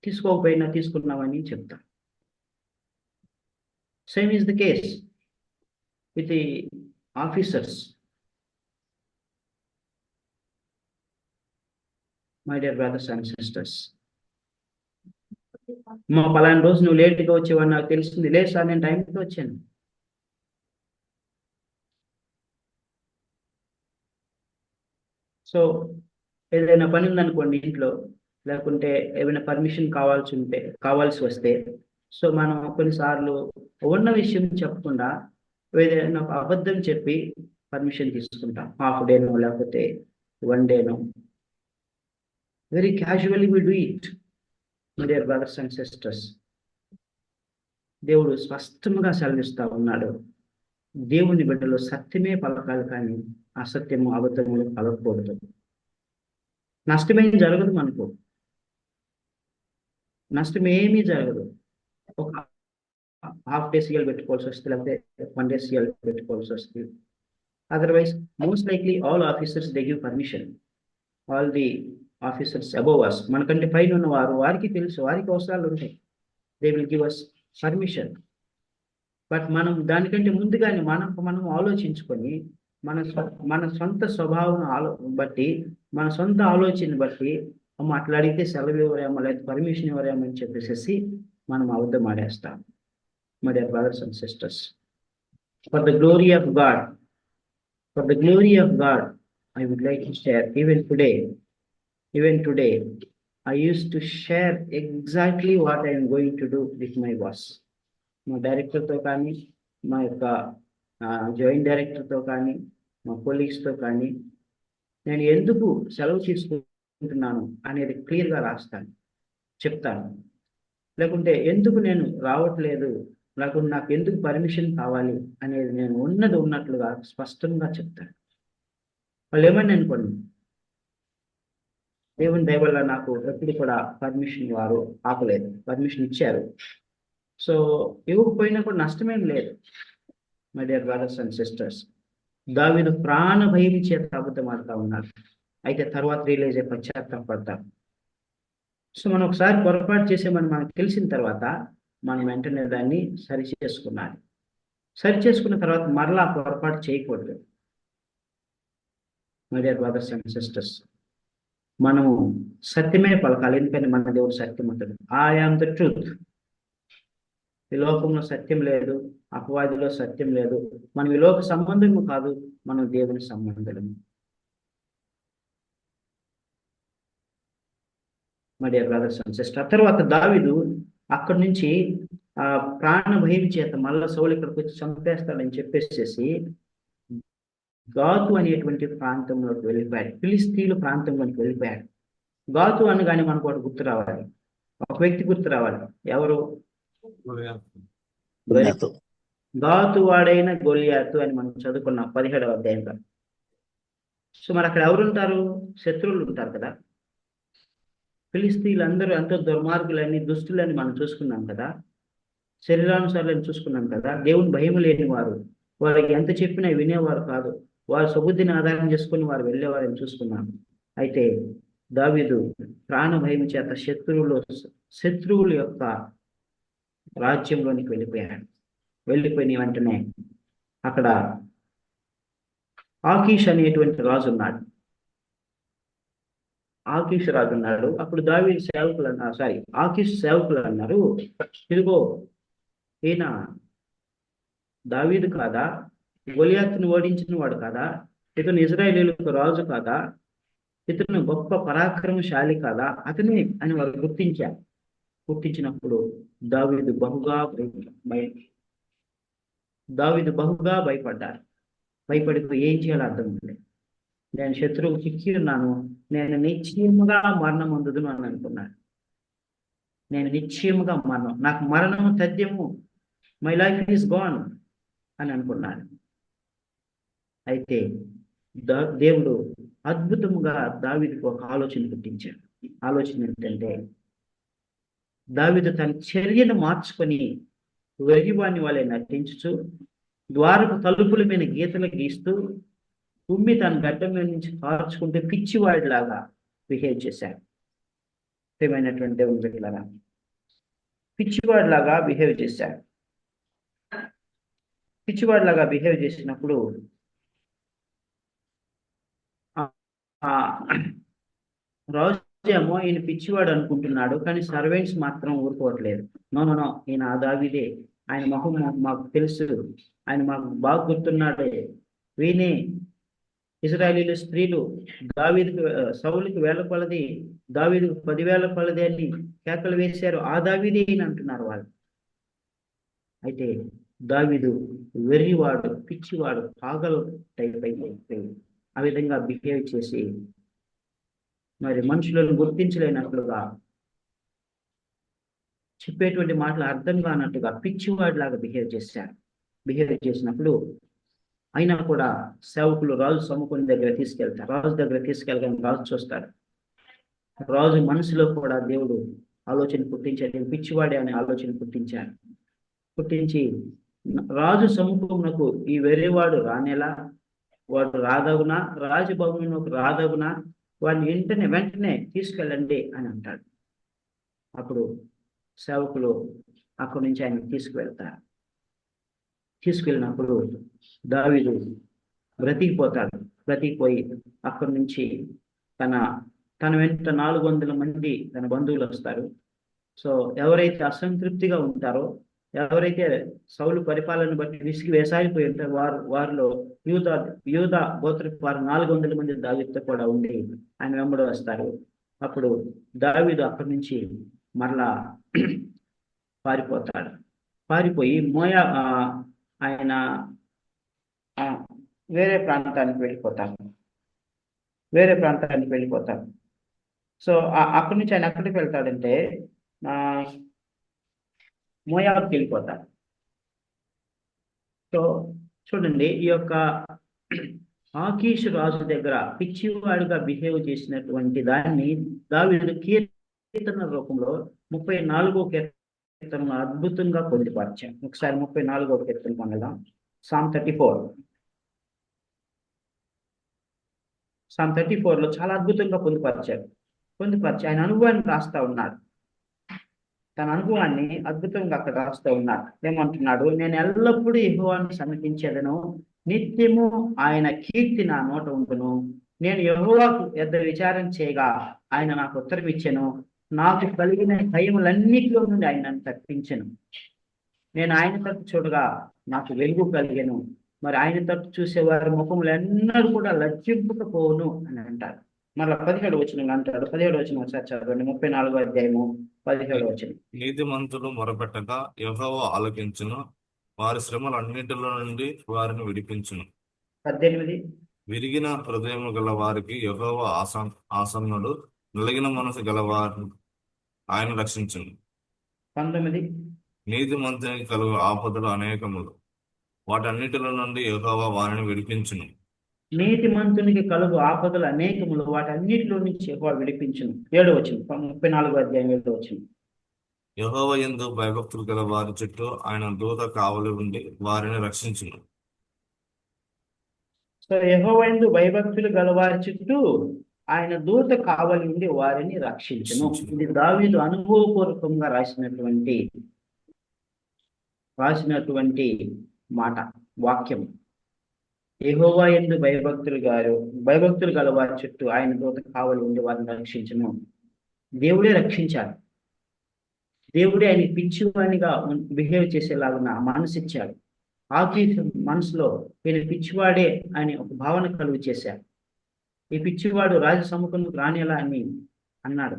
తీసుకోకపోయినా తీసుకున్నామని చెప్తారు. Same is the case with the officers. My dear brothers and sisters, పలానా రోజు నువ్వు లేట్గా వచ్చేవాడు నాకు తెలుస్తుంది. లేదు సార్, నేను టైంకి వచ్చాను. సో ఏదైనా పని ఉందనుకోండి ఇంట్లో, లేకుంటే ఏమైనా పర్మిషన్ కావాల్సి వస్తే సో మనం కొన్నిసార్లు ఉన్న విషయం చెప్పకుండా ఏదైనా ఒక అబద్ధం చెప్పి పర్మిషన్ తీసుకుంటాం, హాఫ్ డేనో లేకపోతే 1 డేనో. Very casually we do it. My dear brothers and sisters, దేవుడు స్పష్టంగా సెలవిస్తా ఉన్నాడు, దేవుని బిడ్డలో సత్యమే పలకాలి కానీ అసత్యము అబద్ధములు పలకకూడదు. నష్టమేం జరగదు మనకు, నష్టమేమీ జరగదు. ఒక హాఫ్ డే సీఎల్ పెట్టుకోవాల్సి వస్తుంది, లేకపోతే 1 డే సీఎల్ పెట్టుకోవాల్సి వస్తుంది. Otherwise most likely all officers they give permission. All the officers above us, మనకంటే పైన ఉన్న వారికి తెలుసు, వారికి అవసరాలు ఉంటాయి. They will give us permission. But మనం దానికంటే ముందుగానే మనం ఆలోచించుకొని మన సొంత స్వభావం బట్టి, మన సొంత ఆలోచన బట్టి, అమ్మ అట్లా అడిగితే సెలవు ఇవ్వరేమో లేదా పర్మిషన్ ఇవ్వరేమో అని చెప్పేసి మనం అబద్ధం ఆడేస్తాం. My dear brothers and sisters, for the glory of God, for the glory of God, I would like to share even today I used to share exactly what I am going to do with my boss. మా డైరెక్టర్తో కానీ, మా యొక్క జాయింట్ డైరెక్టర్తో కానీ, మా కొలీగ్స్తో కానీ నేను ఎందుకు సెలవు తీసుకుంటున్నాను అనేది క్లియర్గా రాస్తాను, చెప్తాను. లేకుంటే ఎందుకు నేను రావట్లేదు, లేకుంటే నాకు ఎందుకు పర్మిషన్ కావాలి అనేది నేను ఉన్నది ఉన్నట్లుగా స్పష్టంగా చెప్తాను. వాళ్ళు ఏమని అనుకోండి, దేవుని దయ వల్ల నాకు ఎప్పుడు కూడా పర్మిషన్ వారు ఆపలేదు, పర్మిషన్ ఇచ్చారు. సో ఇవ్వకపోయినా కూడా నష్టమేం లేదు. My dear brothers and sisters, దావీదు ప్రాణ భయం చేత అబద్ధం ఆడుతూ ఉన్నారు, అయితే తర్వాత రియలైజ్ అయ్యి పశ్చాత్తాపడతాం. సో మనం ఒకసారి పొరపాటు చేసామని మనకు తెలిసిన తర్వాత మనం వెంటనే దాన్ని సరి చేసుకున్న తర్వాత మరలా పొరపాటు చేయకూడదు. My dear brothers and sisters, మనము సత్యమే పలకాలి, ఎందుకంటే మన దేవుడు సత్యం ఉంటుంది. I am the truth. ఈ లోకంలో సత్యం లేదు, అపవాదిలో సత్యం లేదు. మనం ఈ లోక సంబంధము కాదు, మనం దేవుని సంబంధము. My dear brothers and sister, తర్వాత దావీదు అక్కడి నుంచి ప్రాణ భయం చేత మళ్ళా సౌలు ఇక్కడికి వచ్చి చంపేస్తాడని చెప్పేసేసి గాతు అనేటువంటి ప్రాంతంలోకి వెళ్ళిపోయాడు, ఫిలిస్తీన్ల ప్రాంతంలోకి వెళ్ళిపోయాడు. గాతు అనగానే మనకు ఒకటి గుర్తు రావాలి, ఒక వ్యక్తి గుర్తు రావాలి. ఎవరు? గాతు వాడైన గొలియాతు అని మనం చదువుకున్నాం 17వ అధ్యాయంలో. సో మరి అక్కడ ఎవరుంటారు? శత్రువులు ఉంటారు కదా. ఫిలిస్తీన్లు అందరూ ఎంతో దుర్మార్గులని, దుష్టులని మనం చూసుకున్నాం కదా, శరీరానుసారులని చూసుకున్నాం కదా. దేవుని భయం లేని వారు, వారికి ఎంత చెప్పినా వినేవారు కాదు, వారు సుబుద్ధిని ఆధారం చేసుకుని వారు వెళ్ళేవారని చూసుకున్నాం. అయితే దావీదు ప్రాణ భయం చేత శత్రువుల యొక్క రాజ్యంలోనికి వెళ్ళిపోయిన వెంటనే అక్కడ ఆకీష్ అనేటువంటి రాజు ఉన్నాడు. అప్పుడు దావీదు సేవకులు అన్నారు, ఆకీష్ సేవకులు అన్నారు, ఇదిగో ఈయన దావీదు కాదా, గొలియాతును ఓడించిన వాడు కాదా, ఇతను ఇశ్రాయేలీయులకు రాజు కాదా, ఇతను గొప్ప పరాక్రమశాలి కాదా, అతనే అని వారు గుర్తించినప్పుడు దావీదు బహుగా భయపడ్డారు. భయపడిపోయి ఏం చేయాలో అర్థం లేదు. నేను శత్రువుకు చిక్కి ఉన్నాను, నేను నిశ్చయముగా మరణం పొందుదును అని అనుకున్నాను. నేను నిశ్చయముగా నాకు మరణము తథ్యము, మై లైఫ్ ఈజ్ గాన్ అని అనుకున్నాను. అయితే దేవుడు అద్భుతముగా దావీదుకు ఒక ఆలోచన పుట్టించాడు. ఆలోచన ఏంటంటే, దావీదు తన చర్యను మార్చుకొని వెర్రివాని వాళ్ళే నటించుచు, ద్వారపు తలుపుల మీద గీతలు గీస్తూ, ఉమ్మి తన గడ్డం మీద నుంచి కార్చుకుంటే పిచ్చివాడిలాగా బిహేవ్ చేశాడు. ఏమైనటువంటి దేవుని బిడ్డలారా, పిచ్చివాడిలాగా బిహేవ్ చేసినప్పుడు రాజు ఏమో ఈయన పిచ్చివాడు అనుకుంటున్నాడు, కానీ సర్వెంట్స్ మాత్రం ఊరుకోవట్లేదు. నో, ఈయన దావీదే, ఆయన మొహం మాకు తెలుసు, ఆయన మాకు బాగా గుర్తున్నాడే, వీనే ఇశ్రాయేలీయుల స్త్రీలు సౌలుకి 1000 కొలది, దావీదుకు 10,000 కొలది అని కేకలు వేశారు, ఆ దావీదే అని అంటున్నారు వాళ్ళు. అయితే దావీదు వెర్రివాడు, పిచ్చివాడు, పాగలు టైప్ అయిపోయి ఆ విధంగా బిహేవ్ చేసి మరి మనుషులను గుర్తించలేనట్లుగా, చెప్పేటువంటి మాటలు అర్థం కానట్టుగా పిచ్చివాడిలాగా బిహేవ్ చేసినప్పుడు అయినా కూడా సేవకులు రాజు సముఖం దగ్గర తీసుకెళ్తారు. రాజు దగ్గర తీసుకెళ్ళగానే రాజు చూస్తాడు. రాజు మనసులో కూడా దేవుడు ఆలోచన పుట్టించాడు, పిచ్చివాడే అనే ఆలోచన పుట్టించి రాజు సముఖమునకు ఈ వెర్రివాడు రానేలా, వాడు రాదగునా, రాజభవనంలోకి రాదగునా, వాడిని వెంటనే తీసుకెళ్ళండి అని అంటాడు. అప్పుడు సేవకులు అక్కడి నుంచి ఆయన తీసుకెళ్ళినప్పుడు దావీదు బ్రతికిపోయి అక్కడి నుంచి తన వెంట 400 మంది తన బంధువులు వస్తారు. సో ఎవరైతే అసంతృప్తిగా ఉంటారో, ఎవరైతే సౌలు పరిపాలన బట్టి విసిగి వేసారిపోయి ఉంటారో వారిలో యూదా గోత్రపు వారు 400 మంది దావీదుతో కూడా ఉండి ఆయన వెంబడి వస్తారు. అప్పుడు దావీదు అక్కడి నుంచి మరలా పారిపోయి ఆయన వేరే ప్రాంతానికి వెళ్ళిపోతారు. సో అక్కడి నుంచి ఆయన ఎక్కడికి వెళ్తాడంటే మోయాబుకి వెళ్ళిపోతాడు. సో చూడండి, ఈ యొక్క ఆకీషు రాజు దగ్గర పిచ్చివాడిగా బిహేవ్ చేసినటువంటి దాన్ని దావీదు కీర్తన రూపంలో 34వ కీర్తన అద్భుతంగా పొందుపరిచాం. ఒకసారి 34వ కీర్తన పొందదాం. Psalm 34లో చాలా అద్భుతంగా పొందుపరిచి ఆయన అనుభవాన్ని రాస్తా ఉన్నాడు. తన అనుభవాన్ని అద్భుతంగా అక్కడ రాస్తూ ఉన్నాడు. ఏమంటున్నాడు? నేను ఎల్లప్పుడూ యెహోవాను సన్నిధించెదను, నిత్యము ఆయన కీర్తి నా నోట ఉండును. నేను యెహోవాకు యొద్ద విచారణ చేయగా ఆయన నాకు ఉత్తరం ఇచ్చెను. నాకు కలిగిన భయములన్నిటిలో నుండి ఆయన నన్ను తప్పించెను. నేను ఆయన తట్టు చూడగా నాకు వెలుగు కలిగెను. మరి ఆయన తట్టు చూసేవారి ముఖములు ఎన్నడూ కూడా లజ్జింపకపోవును అని అంటారు. మళ్ళీ 17వ వచనం అంటాడు. 17వ వచనం ఒకసారి చదవండి. 34వ అధ్యాయము 17వ వచనం. నీతిమంతులు మొరపెట్టగా యెహోవా ఆలకించును, వారి శ్రమలన్నిటిలో నుండి వారిని విడిపించును. 18. విరిగిన హృదయము గల వారికి యెహోవా ఆసన్నుడు, నలిగిన మనసు గల వారిని ఆయన రక్షించును. 19. నీతిమంతునికి కలుగు ఆపదలు అనేకములు, వాటన్నిటిలో నుండి యెహోవా వారిని విడిపించును. నీతిమంతునికి కలుగు ఆపదలు అనేకములు, వాటన్నిటిలో నుంచి యెహోవా విడిపించును. 7వ వచనం, 34వ అధ్యాయం 7వ వచనం. యెహోవా యందు భయభక్తులు గల వారి చుట్టూ ఆయన దూత కావలి ఉండి వారిని రక్షించును. సో యెహోవా యందు భయభక్తులు గల వారి చుట్టూ ఆయన దూత కావలి ఉండి వారిని రక్షించును. ఇది దావీదు అనుభవపూర్వకంగా రాసినటువంటి మాట, వాక్యం. యెహోవా యందు భయభక్తులు గల వారి చుట్టూ ఆయన దూత కావలి ఉండి వారిని రక్షించును. దేవుడే రక్షించాడు. దేవుడే ఆయన పిచ్చివాడిగా బిహేవ్ చేసేలాగా మనసు ఇచ్చాడు. ఆకీషు మనసులో ఈయన పిచ్చివాడే అని ఒక భావన కలుగు చేశాడు. ఈ పిచ్చివాడు రాజు సముఖంకు రానేలా అని అన్నాడు.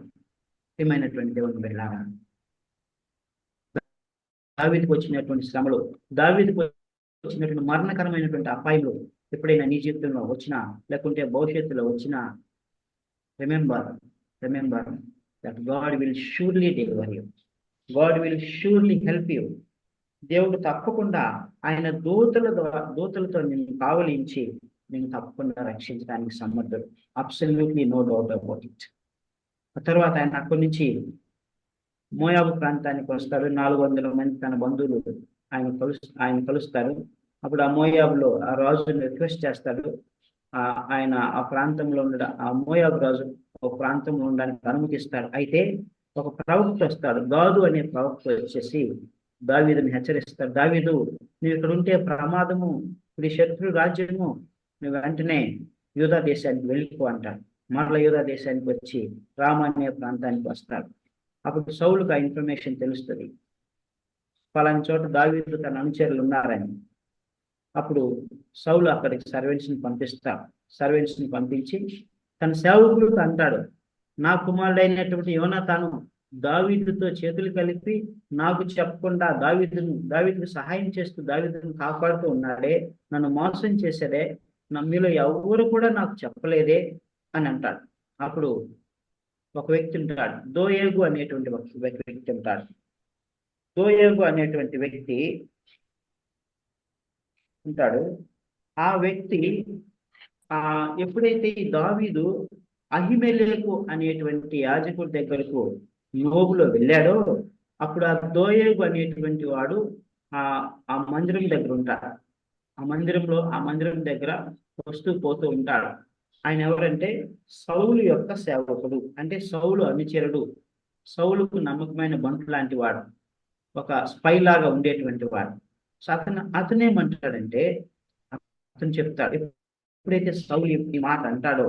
ఏమైనటువంటి దేవుని బిడ్డలారా, దావీదుకు వచ్చినటువంటి శ్రమలు, దావీదుకు వచ్చినటువంటి మరణకరమైనటువంటి అపాయాలు ఎప్పుడైనా నీ జీవితంలో వచ్చినా, లేకుంటే భవిష్యత్తులో వచ్చినా, remember that God will surely deliver you. God will surely help you. దేవుడు తప్పకుండా ఆయన దూతలతో నిన్ను కావలించి నేను తప్పకుండా రక్షించడానికి సమర్థుడు. Absolutely no doubt about it. ఆ తర్వాత ఆయన అక్కడి నుంచి మోయాబు ప్రాంతానికి వస్తాడు. 400 మంది తన బంధువులు ఆయన కలుస్తారు. అప్పుడు ఆ మోయాబులో ఆ రాజుని రిక్వెస్ట్ చేస్తాడు. ఆయన ఆ ప్రాంతంలో ఆ మోయాబు రాజు ఒక ప్రాంతంలో ఉండడానికి అనుమతిస్తాడు. అయితే ఒక ప్రవక్త వస్తాడు. గాదు అనే ప్రవక్త వచ్చేసి దావీదుని హెచ్చరిస్తాడు. దావీదు, నువ్వు ఇక్కడ ఉంటే ప్రమాదము, ఇప్పుడు శత్రు రాజ్యము, నువ్వు వెంటనే యూదా దేశానికి వెళ్ళిపో అంటాడు. మరల యూదా దేశానికి వచ్చి రామ అనే ప్రాంతానికి వస్తాడు. అప్పుడు సౌలుకు ఆ ఇన్ఫర్మేషన్ తెలుస్తుంది, పలాని చోట దావీదు తన అనుచరులు ఉన్నారని. అప్పుడు సౌలు అక్కడికి సర్వెంట్స్ని పంపించి తన సేవకులకు అంటాడు, నా కుమారుడైనటువంటి యోనాతాను దావీదుతో చేతులు కలిపి నాకు చెప్పకుండా దావీదుకు సహాయం చేస్తూ దావీదును కాపాడుతూ ఉన్నాడే, నన్ను మోసం చేశాడే, మీలో ఎవరు కూడా నాకు చెప్పలేదే అని అంటాడు. అప్పుడు ఒక వ్యక్తి ఉంటాడు, దోయేగు అనేటువంటి ఒక వ్యక్తి ఉంటాడు. దోయేగు అనేటువంటి వ్యక్తి ఉంటాడు. ఆ వ్యక్తి ఎప్పుడైతే ఈ దావీదు అహిమెలెకు అనేటువంటి యాజకుడి దగ్గరకు నోబులో వెళ్ళాడో, అప్పుడు ఆ దోయేగు అనేటువంటి వాడు ఆ మందిరం దగ్గర ఉంటాడు. ఆ మందిరం దగ్గర వస్తూ పోతూ ఉంటాడు. ఆయన ఎవరంటే సౌలు యొక్క సేవకుడు, అంటే సౌలు అనుచరుడు, సౌలుకు నమ్మకమైన బంటు లాంటి వాడు, ఒక స్పై లాగా ఉండేటువంటి వాడు. సో అతనేమంటాడంటే, అతను చెప్తాడు, ఎప్పుడైతే సౌలు ఈ మాట అంటాడో,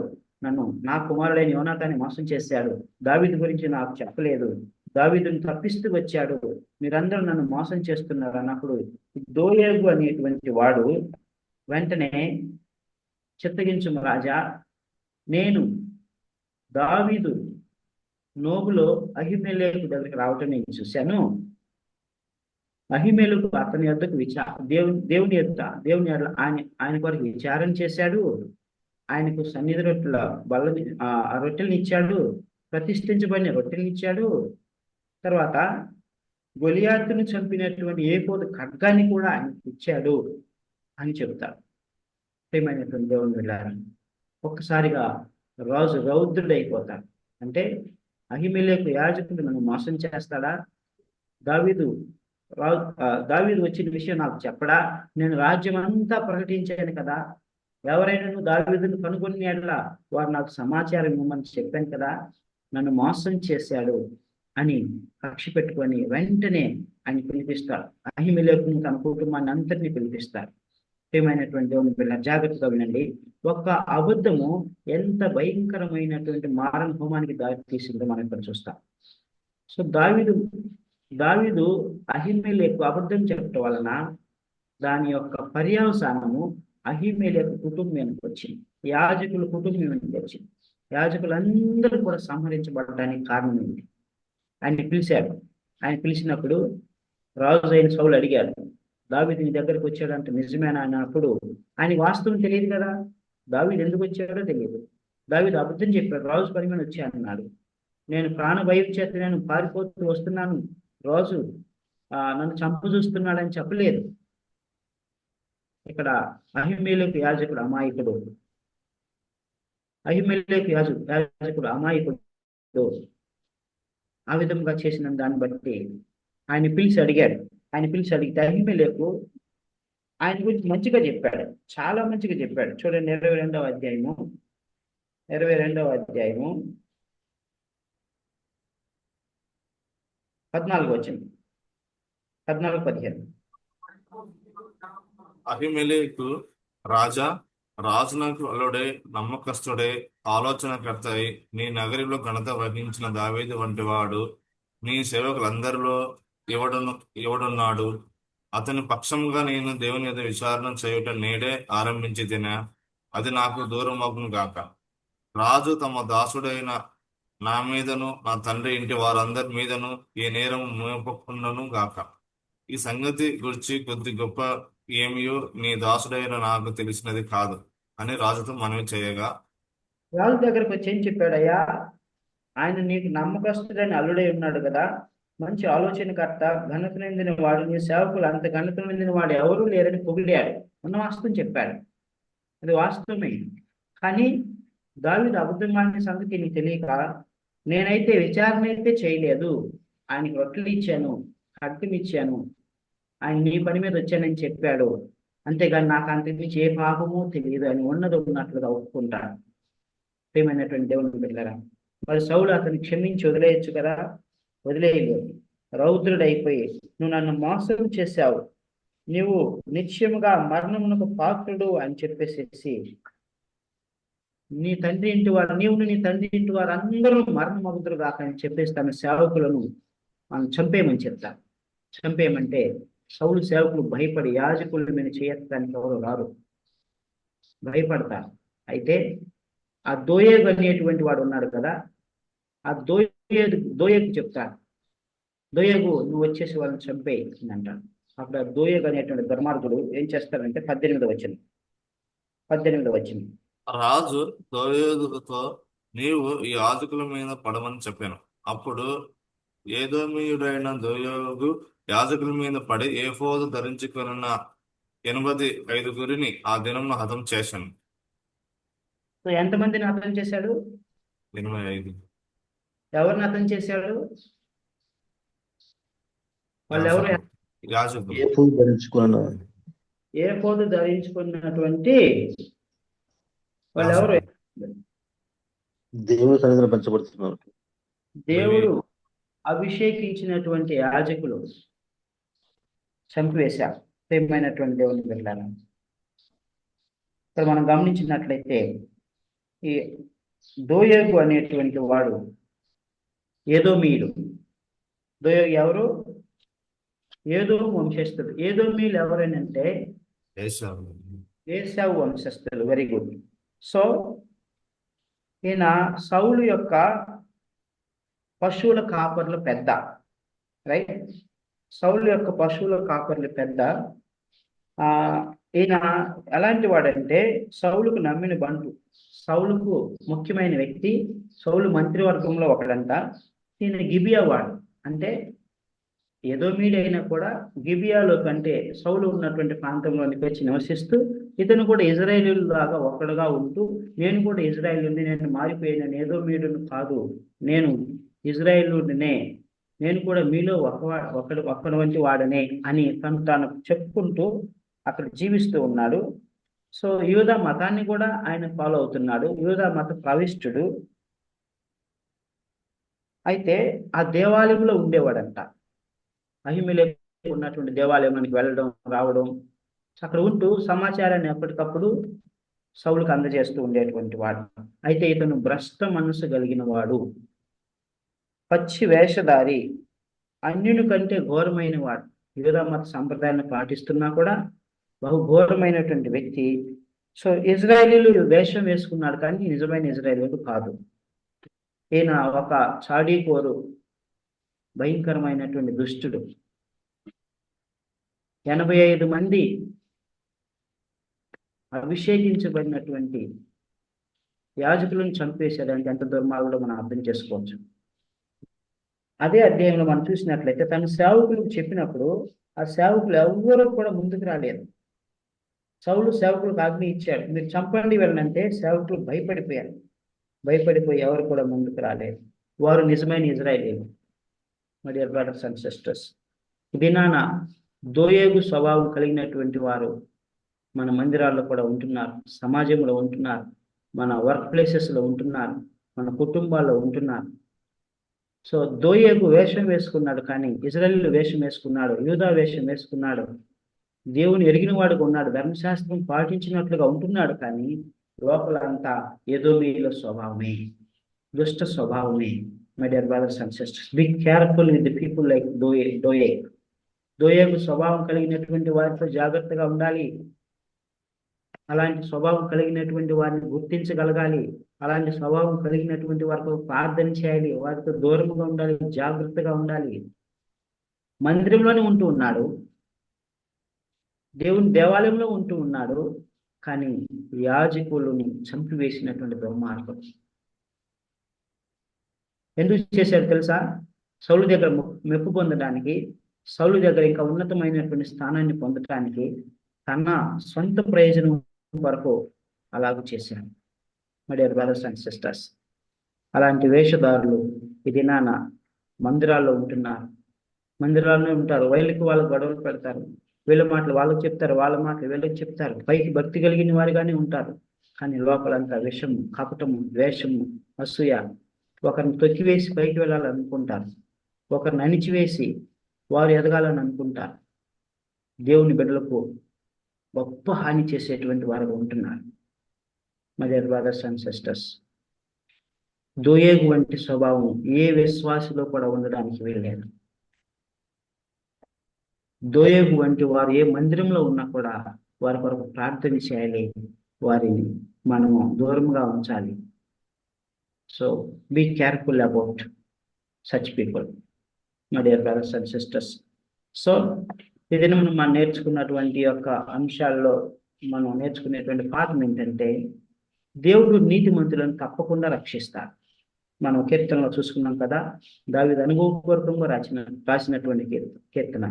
నా కుమారుడైన యోనాతాన్ని మోసం చేశాడు, దావీదు గురించి నాకు చెప్పలేదు, దావీదును తప్పిస్తూ వచ్చాడు, మీరందరూ నన్ను మోసం చేస్తున్నారు అన్నప్పుడు దోయేగు అనేటువంటి వాడు వెంటనే, చిత్తగించుము రాజా, నేను దావీదు నోబులో అహిమెలెకు దగ్గరికి రావటం నేను చూశాను. అహిమెలెకు అతని యొద్దకు దేవుని ఆయన కొరకు విచారం చేశాడు, ఆయనకు సన్నిధి రొట్టెల రొట్టెలను ఇచ్చాడు, ప్రతిష్ఠించబడిన రొట్టెలను ఇచ్చాడు, తర్వాత గొలియాతును చంపినటువంటి ఏఫోదు ఖడ్గాన్ని కూడా ఆయనకు ఇచ్చాడు అని చెప్తారు. ప్రియమైనటువంటి దేవుని బిడ్డలారా, ఒక్కసారిగా రాజు రౌద్రుడైపోతాడు. అంటే అహిమెలెకు యాజకుడు నన్ను మోసం చేస్తాడా, దావీదు వచ్చిన విషయం నాకు చెప్పడా, నేను రాజ్యం అంతా ప్రకటించాను కదా, ఎవరైనా దావీదును కనుగొని ఎడల వారు నాకు సమాచారం ఇవ్వమని చెప్పాను కదా, నన్ను మోసం చేశాడు అని కక్ష పెట్టుకొని వెంటనే ఆయన పిలిపిస్తారు. అహిమెలెకును తన కుటుంబాన్ని అంతటినీ పిలిపిస్తారు. ప్రియమైనటువంటి దేవుని పిల్ల, జాగ్రత్తగా వినండి. ఒక్క అబద్ధము ఎంత భయంకరమైనటువంటి మారణ హోమానికి దారి తీసిందో మనం ఇక్కడ చూస్తాం. సో దావీదు అహిమెలెకు అబద్ధం చెప్పడం వలన దాని యొక్క పర్యవసానము అహిమెలెకు కుటుంబానికి వచ్చింది, యాజకుల కుటుంబానికి వచ్చింది. యాజకులందరూ కూడా సంహరించబడడానికి కారణమైంది. ఆయన పిలిచాడు. ఆయన పిలిచినప్పుడు రాజు అయిన సౌలు అడిగాడు, దావీదు నీ దగ్గరకు వచ్చాడంటే నిజమేనా అన్నప్పుడు ఆయనకి వాస్తవం తెలియదు కదా, దావీదు ఎందుకు వచ్చాడో తెలియదు. దావీదు అబద్ధం చెప్పాడు, రాజు పని మీద వచ్చానన్నాడు. నేను ప్రాణభయం చేత నేను పారిపోతూ వస్తున్నాను, రాజు నన్ను చంప చూస్తున్నాడని చెప్పలేదు. ఇక్కడ అహిమెలెకు యాజకుడు అమాయకుడు, ఆ విధంగా చేసిన దాన్ని బట్టి ఆయన పిలిచి అడిగితే అహిమెలెకు ఆయన గురించి మంచిగా చెప్పాడు, చాలా మంచిగా చెప్పాడు. చూడండి 22వ అధ్యాయము 14-15. అహిమెలెకు రాజునకు అల్లుడే, నమ్మకస్తుడే, ఆలోచనకర్తై, నీ నగరిలో ఘనత వహించిన దావీదు వంటి వాడు నీ సేవకులందరిలో ఎవడున్నాడు? అతని పక్షంగా నేను దేవుని యొక్క విచారణ చేయుట నేడే ఆరంభించి తినా, అది నాకు దూరమగును గాక. రాజు తమ దాసుడైన నా మీదను నా తండ్రి ఇంటి వారందరి మీదను ఈ నేరం మోపకుండాను గాక. ఈ సంగతి గురించి కొద్ది గొప్ప ఏమియో నీ దాసుడైన నాకు తెలిసినది కాదు అని రాజుతో మనవి చేయగా, రాజు దగ్గరకు వచ్చి ఏం చెప్పాడయ్యా, ఆయన నీకు నమ్మకస్తుడని అల్లుడై ఉన్నాడు కదా, మంచి ఆలోచనకర్త, ఘనత నిందిన వాడు, నీ సేవకులు అంత ఘనత నిందిన వాడు ఎవరూ లేరని పొగిడాడు. ఉన్న వాస్తవం చెప్పాడు, అది వాస్తవమే. కానీ దావీదు అబద్ధం ఆడిన సంగతి నీకు తెలియక, నేనైతే విచారణ అయితే చేయలేదు, ఆయనకి రొట్టెలు ఇచ్చాను, ఖడ్గం ఇచ్చాను, ఆయన నీ పని మీద వచ్చానని చెప్పాడు, అంతేగాని నాకు అంతకుమించి ఏ పాపమో తెలియదు అని ఉన్నది ఉన్నట్లుగా ఒప్పుకుంటాడు. ప్రియమైనటువంటి దేవుని బిడ్డలారా, మరి సౌలు అతన్ని క్షమించి వదిలేయచ్చు కదా, వదిలేయలేదు. రౌద్రుడైపోయి, నువ్వు నన్ను మోసం చేశావు, నీవు నిశ్చయముగా మరణమునకు పాత్రుడు అని చెప్పేసి నీ తండ్రి ఇంటి వారు నీ తండ్రి ఇంటి వారు అందరూ మరణమగుదురు కాక అని చెప్పేసి తన సేవకులను మనం చంపేయమని చెప్తారు. చంపేయమంటే సౌలు సేవకులు భయపడి యాజకుల మీద చేయడానికి ఎవరు రారు, భయపడతారు. అయితే ఆ దోయేగు అనేటువంటి వాడు ఉన్నాడు కదా, ఆ దోయేగు చెప్తారు, దోయేగు నువ్వు వచ్చేసి వాళ్ళని చంపేయి అని అంటాడు. అప్పుడు ఆ దోయేగు అనేటువంటి దుర్మార్గుడు ఏం చేస్తాడంటే 18వ వచనం రాజు దోయేగుతో, నీవు ఈ యాజకుల మీద పడమని చెప్పాను. అప్పుడు ఏదోమీయుడైన దోయేగు యాజకుల మీద పడి ఏఫోదు ధరించుకొనిన 85 ఆ దినమున హతం చేశాను. సో ఎంతమందిని హతం చేశాడు? 85 ఎవరిని హతం చేశాడు? వాళ్ళు ఎవరు? యాజకులు. ఏఫోదు ధరించుకున్నాను. ఏఫోదు ధరించుకున్నటువంటి వాళ్ళు ఎవరు? దేవుని సన్నిధిలో పంచబడుతున్నారు. దేవుడు అభిషేకించినటువంటి యాజకులు చంపివేశారు. ప్రియమైనటువంటి దేవుని బిడ్డలారా, ఇక్కడ మనం గమనించినట్లయితే ఈ దోయేగు అనేటువంటి వాడు ఏదోమీయుడు. దోయేగు ఎవరు? ఏదోము వంశస్థుడు. ఏదోమీయులు ఎవరనంటే ఏశావు వంశస్థులు. Very good. సో ఈయన సౌలు యొక్క పశువుల కాపర్లు పెద్ద, రైట్? సౌలు యొక్క పశువుల కాపర్లు పెద్ద. ఈయన ఎలాంటి వాడంటే సౌలుకు నమ్మిన బంటు, సౌలుకు ముఖ్యమైన వ్యక్తి, సౌలు మంత్రివర్గంలో ఒకడంట. ఈయన గిబియా వాడు, అంటే ఏదోమీయుడు అయినా కూడా గిబియాలో కంటే సౌలు ఉన్నటువంటి ప్రాంతంలోనికి వచ్చి నివసిస్తూ ఇతను కూడా ఇజ్రాయేలీల లాగా ఒకడుగా ఉంటూ, నేను కూడా ఇజ్రాయేలుని, నేను మారిపోయిన ఏదోమీయుడును కాదు, నేను ఇజ్రాయేలునే, నేను కూడా మీలో ఒకడు వంటి వాడనే అని తాను చెప్పుకుంటూ అక్కడ జీవిస్తూ ఉన్నాడు. సో యూదా మతాన్ని కూడా ఆయన ఫాలో అవుతున్నాడు. యూదా మత ప్రవిష్టుడు. అయితే ఆ దేవాలయంలో ఉండేవాడంట. అహిమెలెకు ఉన్నటువంటి దేవాలయానికి వెళ్ళడం రావడం, అక్కడ ఉంటూ సమాచారాన్ని ఎప్పటికప్పుడు సౌలుకు అందజేస్తూ ఉండేటువంటి వాడు. అయితే ఇతను భ్రష్ట మనసు కలిగిన వాడు, పచ్చి వేషధారి, అన్యుని కంటే ఘోరమైన వాడు. యూదా మత సంప్రదాయాన్ని పాటిస్తున్నా కూడా బహు ఘోరమైనటువంటి వ్యక్తి. సో ఇజ్రాయేలీలు వేషం వేసుకున్నాడు, కానీ నిజమైన ఇజ్రాయేలీలు కాదు. ఈయన ఒక చాడీకోరు, భయంకరమైనటువంటి దుష్టుడు. 85 మంది అభిషేకించబడినటువంటి యాజకులను చంపేశాడంటే ఎంత దుర్మార్గుడో మనం అర్థం చేసుకోవచ్చు. అదే అధ్యాయంలో మనం చూసినట్లయితే తన సేవకులకు చెప్పినప్పుడు ఆ సేవకులు ఎవ్వరూ కూడా ముందుకు రాలేదు. సౌలు సేవకులకు ఆజ్ఞ ఇచ్చాడు, మీరు చంపండి వెళ్ళనంటే సేవకులు భయపడిపోయారు. భయపడిపోయి ఎవరు కూడా ముందుకు రాలేదు. వారు నిజమైన ఇజ్రాయేలీలు. My dear brothers and sisters, దినాన దోయేగు స్వభావం కలిగినటువంటి వారు మన మందిరాల్లో కూడా ఉంటున్నారు, సమాజంలో ఉంటున్నారు, మన వర్క్ ప్లేసెస్లో ఉంటున్నారు, మన కుటుంబాల్లో ఉంటున్నారు. సో దోయేగు వేషం వేసుకున్నాడు, కానీ ఇజ్రాయేలు వేషం వేసుకున్నాడు, యూదా వేషం వేసుకున్నాడు, దేవుని ఎరిగిన వాడుగా ఉన్నాడు, ధర్మశాస్త్రం పాటించినట్లుగా ఉంటున్నాడు, కానీ లోపల అంతా ఏదోమీయుల స్వభావమే, దుష్ట స్వభావమే. My dear brothers and sisters, be careful with the people like Doeg స్వభావం కలిగినటువంటి వారితో జాగ్రత్తగా ఉండాలి. అలాంటి స్వభావం కలిగినటువంటి వారిని గుర్తించగలగాలి. అలాంటి స్వభావం కలిగినటువంటి వారితో ప్రార్థన చేయాలి, వారితో దూరంగా ఉండాలి, జాగ్రత్తగా ఉండాలి. మందిరంలోనే ఉంటూ ఉన్నాడు, దేవుని దేవాలయంలో ఉంటూ ఉన్నాడు, కానీ యాజకులను చంపివేసినటువంటి దుర్మార్గం. ఎందుకు చేశారు తెలుసా? సౌలు దగ్గర మెప్పు పొందడానికి, సౌలు దగ్గర ఇంకా ఉన్నతమైనటువంటి స్థానాన్ని పొందడానికి, తన సొంత ప్రయోజనం వరకు అలాగూ చేశారు. My dear brothers and sisters, అలాంటి వేషధారులు ఈ దినాన మందిరాల్లో ఉంటున్నారు, మందిరాల్లోనే ఉంటారు. వాళ్ళకి గొడవలు పెడతారు, వీళ్ళ మాటలు వాళ్ళకి చెప్తారు, వాళ్ళ మాటలు వీళ్ళకి చెప్తారు. పైకి భక్తి కలిగిన వారిగానే ఉంటారు, కానీ లోపలంతా విషము, కపటము, ద్వేషము, అసూయ. ఒకరిని తొక్కివేసి పైకి వెళ్ళాలనుకుంటారు, ఒకరిని అణిచివేసి వారు ఎదగాలని అనుకుంటారు. దేవుని బిడ్డలకు గొప్ప హాని చేసేటువంటి వారు ఉంటున్నారు. My dear brothers and sisters, Doeg వంటి స్వభావం ఏ విశ్వాసిలో కూడా ఉండడానికి వీల్లేదు. దోయేగు వంటి వారు ఏ మందిరంలో ఉన్నా కూడా వారి కొరకు ప్రార్థన చేయాలి, వారిని మనము దూరంగా ఉంచాలి. So be careful about such people, my dear brothers and sisters. So ఇది మనం నేర్చుకున్నటువంటి యొక్క అంశాల్లో మనం నేర్చుకునేటువంటి పాఠం ఏంటంటే, దేవుడు నీతిమంతులను తప్పకుండా రక్షిస్తాడు. మనం కీర్తనలో చూసుకున్నాం కదా, దావీదు అనుభవపూర్వకంగా రాసినటువంటి కీర్తన.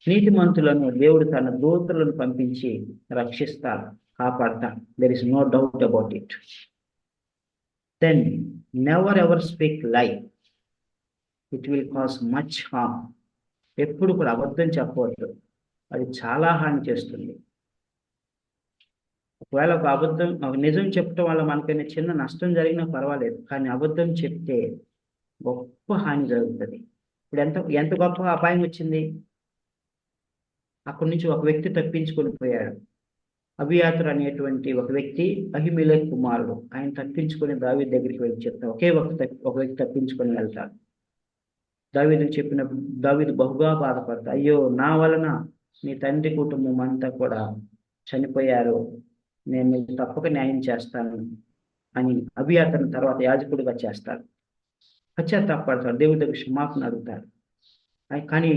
నీతిమంతులను దేవుడు తన దూతలను పంపించి రక్షిస్తాడు, కాపాడతాడు. There is no doubt about it. Then never ever speak lie, it will cause much harm. ఎప్పుడు కూడా అబద్ధం చెప్పవద్దు, అది చాలా హాని చేస్తుంది. ఒకవేళ ఒక నిజం చెప్పడం వల్ల మనకైనా చిన్న నష్టం జరిగినా పర్వాలేదు, కానీ అబద్ధం చెప్తే గొప్ప హాని జరుగుతుంది. ఇప్పుడు ఎంత గొప్ప అపాయం వచ్చింది. అక్కడి నుంచి ఒక వ్యక్తి తప్పించుకొని పోయాడు. అబియాతరు అనేటువంటి ఒక వ్యక్తి, అహిమెలెకు కుమారుడు. ఆయన తప్పించుకొని దావీదు దగ్గరికి వెళ్ళి చెప్తాడు. ఒక వ్యక్తి తప్పించుకొని వెళ్తాడు. దావీదు బహుగా బాధపడతాడు. అయ్యో, నా వలన నీ తండ్రి కుటుంబం అంతా కూడా చనిపోయారు, నేను నీకు తప్పక న్యాయం చేస్తాను అని అబియాతరుని తర్వాత యాజకుడిగా చేస్తాడు. పశ్చాత్తాపడతాడు, దేవుడి దగ్గర క్షమాపణ అడుగుతాడు. కానీ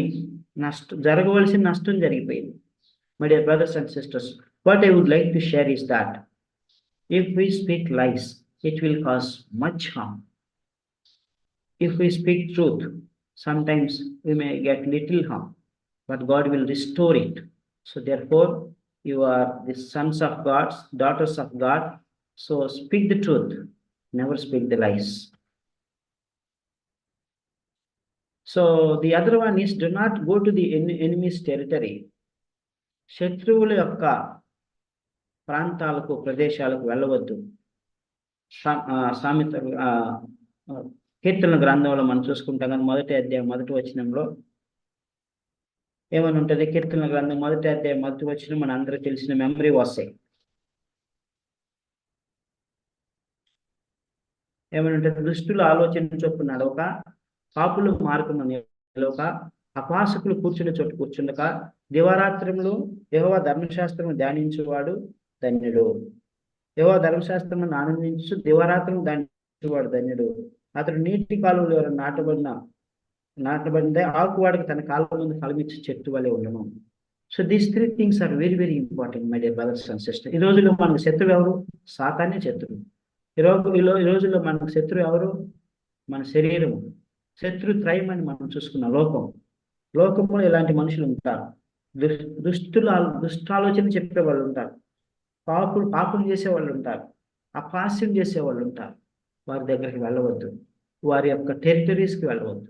జరగవలసిన నష్టం జరిగిపోయింది. My dear brothers and sisters, what I would like to share is that if we speak lies, it will cause much harm. If we speak truth, sometimes we may get little harm, but God will restore it. So therefore, you are the sons of God, daughters of God. So speak the truth, never speak the lies. So the other one is, do not go to the enemy's territory. శత్రువుల యొక్క ప్రాంతాలకు, ప్రదేశాలకు వెళ్ళవద్దు. సామెత కీర్తన గ్రంథంలో మనం చూసుకుంటాం కానీ మొదటి అధ్యాయం 1వ వచనంలో ఏమని ఉంటుంది? కీర్తన గ్రంథం 1వ అధ్యాయం 1వ వచనం మన అందరికీ తెలిసిన మెమరీ వాసే. ఏమని ఉంటుంది? దుష్టుల ఆలోచన చొప్పున నడవక, పాపులు మార్గమున నిలవక, అపాసకులు కూర్చుని చోటు కూర్చుండక, దివారాత్రములు యెహోవా ధర్మశాస్త్రము ధ్యానించువాడు ధన్యుడు. యెహోవా ధర్మశాస్త్రమును ఆనందించు దివారాత్రము ధ్యానించువాడు ధన్యుడు. అతడు నీటి కాలువలు ఎవరు నాటబడితే ఆకువాడికి తన కాలువ ముందు ఫలమిచ్చి చెట్టు వలె ఉండను. So these 3 things are very very important, my dear brothers and sisters. ఈ రోజుల్లో మనకు శత్రువు ఎవరు? సాతానే శత్రువు. ఈ రోజుల్లో మనకు శత్రువు ఎవరు? మన శరీరము. శత్రుత్రయం అని మనం చూసుకున్న లోకంలో ఇలాంటి మనుషులు ఉంటారు. దుష్టాలోచన చెప్పేవాళ్ళు ఉంటారు, పాపం చేసేవాళ్ళు ఉంటారు, అపాస్యం చేసేవాళ్ళు ఉంటారు. వారి దగ్గరికి వెళ్ళవద్దు, వారి యొక్క టెరిటరీస్కి వెళ్ళవద్దు.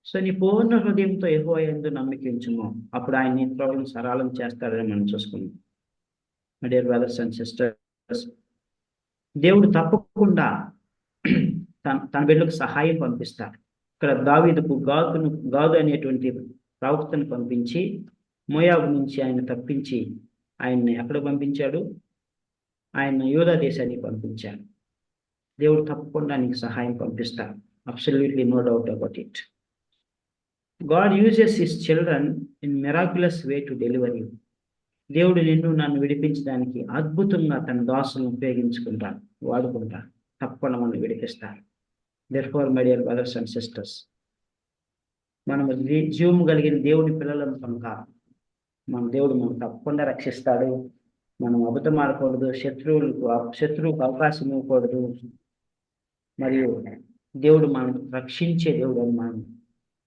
సో నీ పూర్ణ హృదయంతో యెహోవా యందు నమ్మిక ఉంచుము, అప్పుడు ఆయన నీ త్రోవలను సరళం చేస్తాడని మనం చూసుకున్నాం. My dear brothers and sisters, దేవుడు తప్పకుండా తన బిడ్డలకు సహాయం పంపిస్తాడు. ఇక్కడ దావీదుకు గాదు అనేటువంటి ప్రవక్తను పంపించి మోయాబు నుంచి ఆయన తప్పించి ఆయన్ని ఎక్కడ పంపించాడు? ఆయన యూదా దేశానికి పంపించాడు. దేవుడు తప్పకుండా నీకు సహాయం పంపిస్తాడు. Absolutely no doubt about it. God uses his children in miraculous way to deliver you. దేవుడు నన్ను విడిపించడానికి అద్భుతంగా తన దాసులను ఉపయోగించుకుంటాడు, వాడుకుంటాడు. తప్పకుండా మనం విడిపిస్తాడు. Therefore, my dear brothers and sisters, మనము జీవము కలిగిన దేవుని పిల్లలను కనుక మన దేవుడు మనం తప్పకుండా రక్షిస్తాడు. మనం అబద్ధం ఆడకూడదు, శత్రువుకు అవకాశం ఇవ్వకూడదు. మరియు దేవుడు మనం రక్షించే దేవుడు అని మనం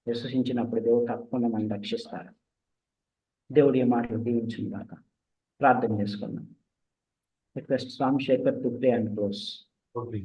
విశ్వసించినప్పుడు దేవుడు తప్పకుండా మనం రక్షిస్తాడు. దేవుడి మాటలు దీవించుగాక. ప్రార్థన చేసుకుందాం. Request Ram Shekhar to pray and close. Okay.